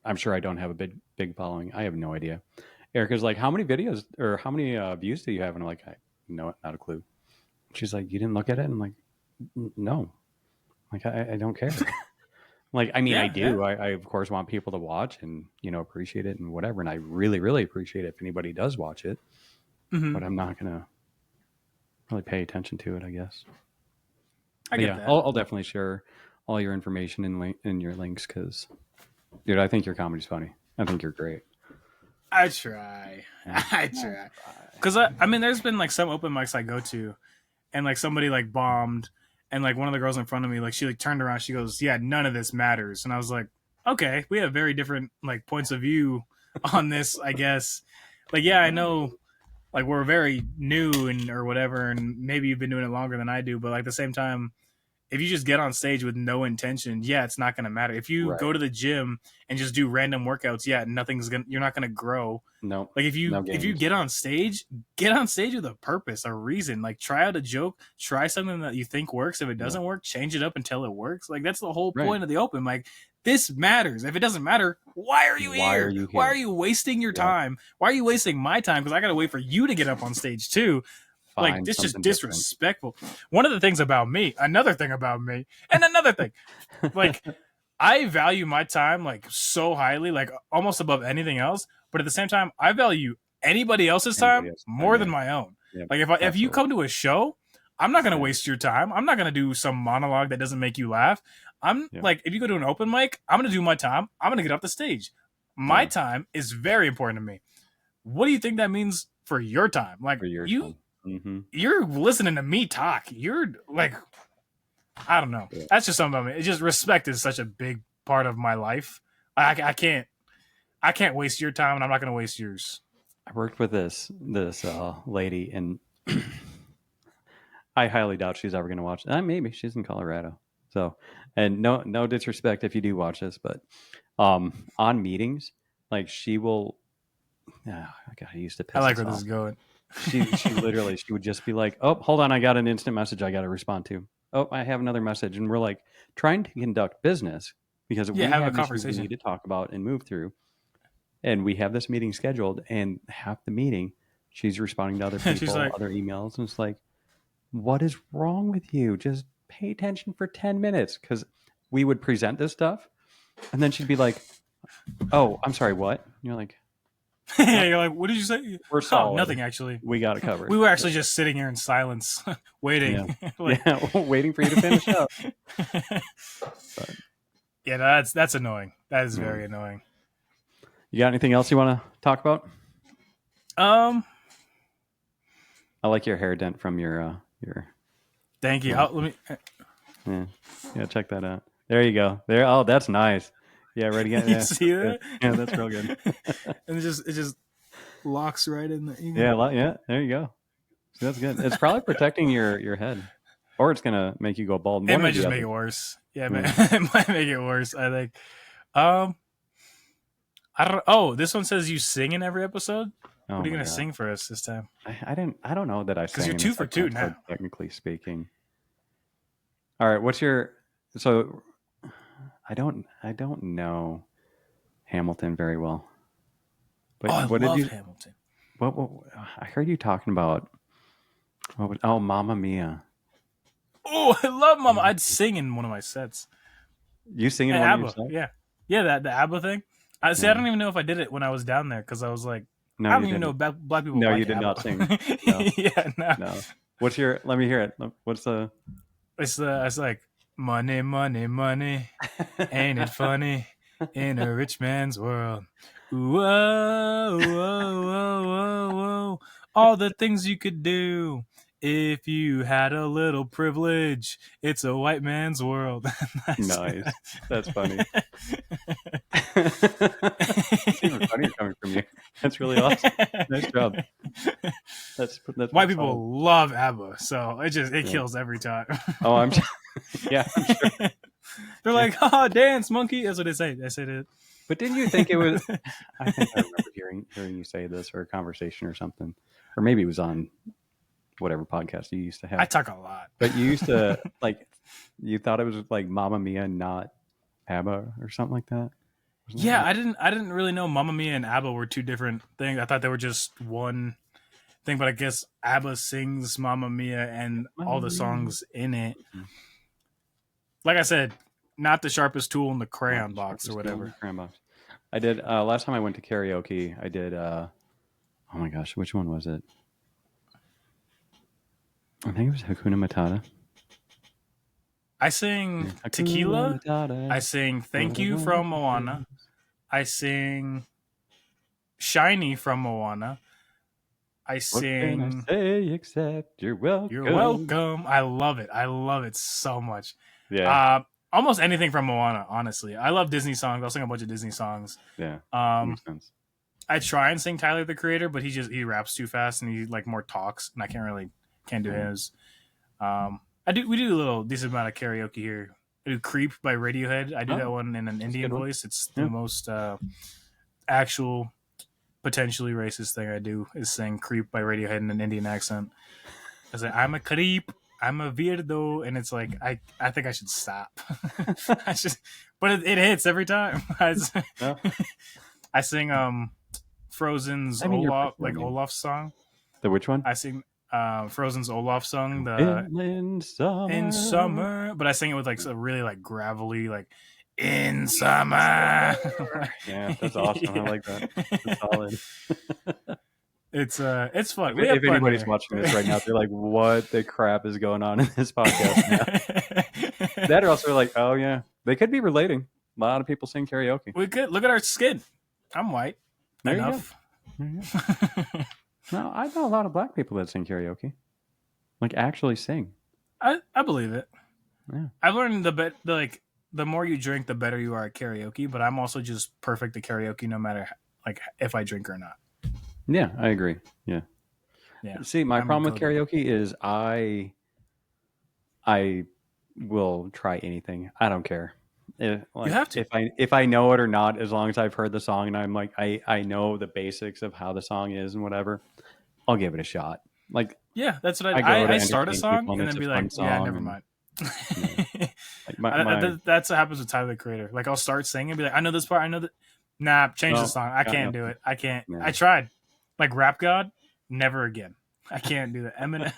I'm sure I don't have a big following. I have no idea. Erica's like, how many videos or how many views do you have? And I'm like, no, not a clue. She's like, you didn't look at it? And I'm like, no. Like, I don't care. Like, I mean, I do. Yeah. I of course want people to watch and, appreciate it and whatever. And I really, really appreciate it if anybody does watch it. Mm-hmm. But I'm not going to really pay attention to it, I guess. I get that. I'll definitely share all your information in your links because, dude, I think your comedy's funny. I think you're great. I try. Because, I mean, there's been, like, some open mics I go to and, like, somebody, like, bombed. And, like, one of the girls in front of me, like, she, like, turned around. She goes, yeah, none of this matters. And I was like, okay, we have very different, like, points of view on this, I guess. Like, yeah, I know, like, we're very new or whatever, and maybe you've been doing it longer than I do. But, like, at the same time, if you just get on stage with no intention, yeah, it's not going to matter. If you go to the gym and just do random workouts, yeah, you're not going to grow. No. Like if you get on stage with a purpose, a reason. Like try out a joke, try something that you think works. If it doesn't work, change it up until it works. Like that's the whole point of the open mic. This matters. If it doesn't matter, why are you here? Why are you wasting your time? Why are you wasting my time? Because I got to wait for you to get up on stage too. Like this just disrespectful. One of the things about me, another thing about me, and another thing, like I value my time like so highly, like almost above anything else. But at the same time, I value anybody else's time more than my own. Yeah, like if you come to a show, I'm not gonna waste your time. I'm not gonna do some monologue that doesn't make you laugh. Like if you go to an open mic, I'm gonna do my time. I'm gonna get off the stage. My time is very important to me. What do you think that means for your time? Like you. Mm-hmm. You're listening to me talk. You're like, I don't know. Yeah. That's just something about me. It's just respect is such a big part of my life. I can't waste your time, and I'm not going to waste yours. I worked with this lady, and I highly doubt she's ever going to watch it. Maybe she's in Colorado. So, and no disrespect if you do watch this, but on meetings, like she will. Oh, God, I used to. I like where this is going. She literally would just be like, oh, hold on, I got an instant message I got to respond to. Oh, I have another message. And we're like trying to conduct business because we have a conversation we need to talk about and move through. And we have this meeting scheduled, and half the meeting she's responding to other people, other emails, and it's like, what is wrong with you? Just pay attention for 10 minutes. Because we would present this stuff, and then she'd be like, oh, I'm sorry, what? And you're like, yeah, you're like, what did you say? We're solid. Nothing, actually. We got it covered. We were actually just sitting here in silence, waiting. Yeah. Waiting for you to finish up. But, Yeah, that's annoying. That is very annoying. You got anything else you want to talk about? Um, I like your hair dent from your. thank you. Let me. Yeah, check that out. There you go. There. Oh, that's nice. Yeah, ready again. You Yeah, see that's that? good. Yeah, that's real good. And it just locks right in the. Yeah, there you go. See, that's good. It's probably protecting your head, or it's gonna make you go bald. It One or might the just other. make it worse. Yeah, it might make it worse. I think. I don't. Oh, this one says you sing in every episode. Oh What are you my gonna God. sing for us this time? I didn't. I don't know that I sang. Because you're in 2 this for 2 episode, now. technically speaking. All right. What's your? So, I don't know Hamilton very well. But Oh, I what love did you? Hamilton. What? I heard you talking about. Oh, Mamma Mia! Oh, I love Mama. I'd sing in one of my sets. You singing And one ABBA, of your songs? yeah, the ABBA thing. I see. Yeah. I don't even know if I did it when I was down there because I was like, No, I don't you even didn't. know black people. No, like you did ABBA. not sing. No. Yeah, no. No. What's your? Let me hear it. What's the? It's like money, money, money. Ain't it funny in a rich man's world? Whoa, whoa, whoa, whoa, whoa. All the things you could do if you had a little privilege. It's a white man's world. Nice. That's funny. It's even funnier coming from you. That's really awesome. Nice job. That's White people love ABBA, so it kills every time. Oh, I'm sure. They're like, "Oh, dance, monkey." That's what they say. They say that. But didn't you think it was? I think I remember hearing you say this, or a conversation or something, or maybe it was on whatever podcast you used to have. I talk a lot, but you used to like. You thought it was like Mamma Mia, not ABBA, or something like that. Yeah, I didn't really know Mamma Mia and ABBA were two different things. I thought they were just one thing, but I guess ABBA sings Mamma Mia and all the songs in it. Like I said, not the sharpest tool in the crayon box or whatever. Crayon box. I did last time I went to karaoke. I did. Oh my gosh, which one was it? I think it was Hakuna Matata. I sing Tequila. I sing Thank You from Moana. I sing Shiny from Moana. I sing. What can I say except you're welcome? You're welcome. I love it. I love it so much. Yeah. Almost anything from Moana, honestly. I love Disney songs. I'll sing a bunch of Disney songs. Yeah. Makes sense. I try and sing Tyler the Creator, but he raps too fast and he like more talks, and I can't do his. We do a little decent amount of karaoke here. I do Creep by Radiohead. I do that one in an Indian voice. It's the most actual, potentially racist thing I do is sing Creep by Radiohead in an Indian accent. I say, I'm a creep, I'm a weirdo, and it's like I think I should stop. But it hits every time. I sing Frozen's Olaf's song. The which one? I sing Frozen's Olaf song, in summer, but I sing it with like a really like gravelly like in summer. Yeah, that's awesome. I like that. That's solid. It's fun. If anybody's watching this right now, they're like, "What the crap is going on in this podcast?" Now? That or else they're like, "Oh yeah," they could be relating. A lot of people sing karaoke. We could look at our skin. I'm white. There enough. No, I know a lot of black people that sing karaoke, like actually sing. I believe it. Yeah. I've learned the more you drink, the better you are at karaoke. But I'm also just perfect at karaoke, no matter like if I drink or not. Yeah, I agree. Yeah. See, my problem with karaoke is I will try anything. I don't care. You have to. If I know it or not, as long as I've heard the song and I'm like I know the basics of how the song is and whatever, I'll give it a shot. Like yeah, that's what I start a song and then be like, yeah, never mind. That's what happens with Tyler the Creator. Like I'll start singing and be like, I know this part, I know that. Nah, change the song. I can't do it. I can't. Yeah. I tried. Like Rap God, never again. I can't do that. Eminem,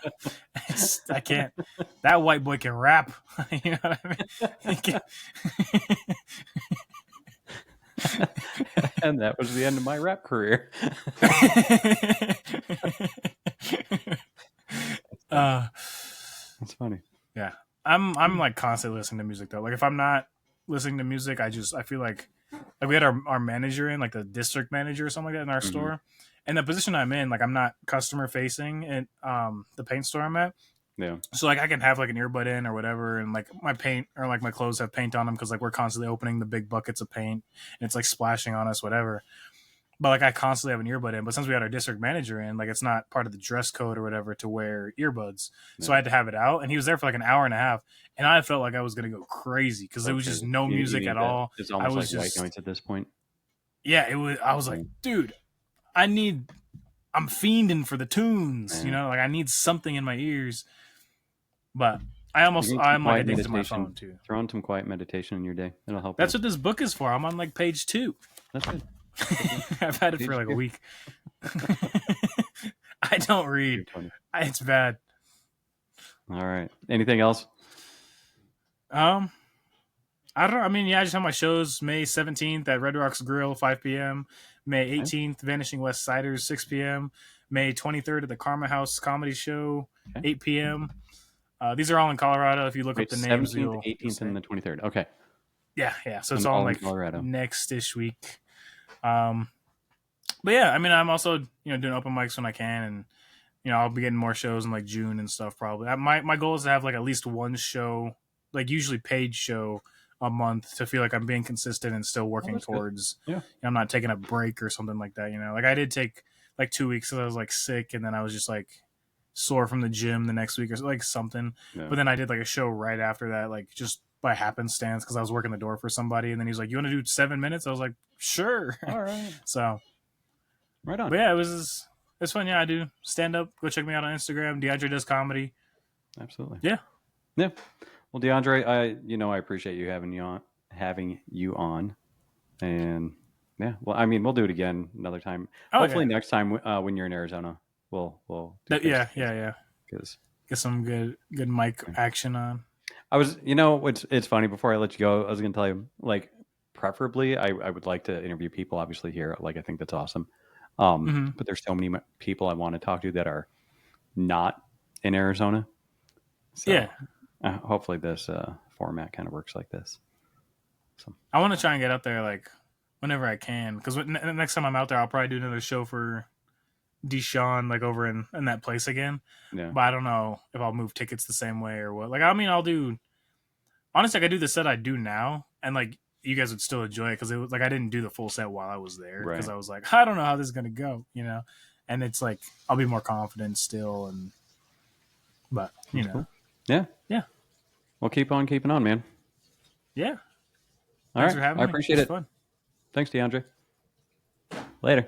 I can't. That white boy can rap. You know what I mean? And that was the end of my rap career. That's funny. Yeah, I'm like constantly listening to music though. Like if I'm not listening to music. I feel like we had our manager in, like the district manager or something like that in our store. And the position I'm in, like I'm not customer facing at the paint store I'm at. Yeah. So like I can have like an earbud in or whatever, and like my paint or like my clothes have paint on them because like we're constantly opening the big buckets of paint and it's like splashing on us, whatever. But like I constantly have an earbud in. But since we had our district manager in, like it's not part of the dress code or whatever to wear earbuds. So I had to have it out, and he was there for like an hour and a half, and I felt like I was gonna go crazy because there was just no music at all. It's I almost was like just white noise at this point. yeah, it was. I was like, dude, I'm fiending for the tunes, you know, like I need something in my ears. But I'm like addicted to my phone too. Throw in some quiet meditation in your day. It'll help. That's what this book is for. I'm on like page 2. That's good. I've had it for like a week. I don't read. It's bad. All right. Anything else? I don't know. I mean, yeah, I just have my shows May 17th at Red Rocks Grill, 5 p.m. May 18th, Vanishing West Ciders, 6 p.m. May 23rd at the Karma House Comedy Show, 8 p.m. These are all in Colorado. If you look up the names, 17th, 18th, and the 23rd. Okay. Yeah. So it's all like Colorado. Next-ish week. But yeah, I mean, I'm also doing open mics when I can, and I'll be getting more shows in like June and stuff probably. My goal is to have like at least one show, like usually paid show a month, to feel like I'm being consistent and still working towards. Yeah, I'm not taking a break or something like that. Like I did take like 2 weeks because I was like sick, and then I was just like sore from the gym the next week or like something. Yeah. But then I did like a show right after that, like just by happenstance because I was working the door for somebody, and then he's like, "You want to do 7 minutes?" I was like, "Sure." All right. So, right on. But yeah, it's fun. Yeah, I do stand up. Go check me out on Instagram. Deandre does comedy. Absolutely. Yeah. Well, Deandre, I appreciate you having you on, and yeah. Well, I mean, we'll do it again another time. Hopefully next time when you're in Arizona, we'll do yeah. Because get some good mic action on. I was, it's funny. Before I let you go, I was going to tell you, like, preferably, I would like to interview people, obviously here. Like, I think that's awesome. But there's so many people I want to talk to that are not in Arizona. So, yeah. Hopefully this format kind of works like this. So I want to try and get out there like whenever I can, because next time I'm out there, I'll probably do another show for Deshaun, like over in that place again. Yeah. But I don't know if I'll move tickets the same way or what. Like, I mean, honestly, I could do the set I do now, and like you guys would still enjoy it because it was like I didn't do the full set while I was there because I was like, I don't know how this is gonna go, and it's like I'll be more confident still, but That's cool. Yeah. Well, keep on keeping on, man. Yeah. All right. I appreciate it. Fun. Thanks, Deandre. Later.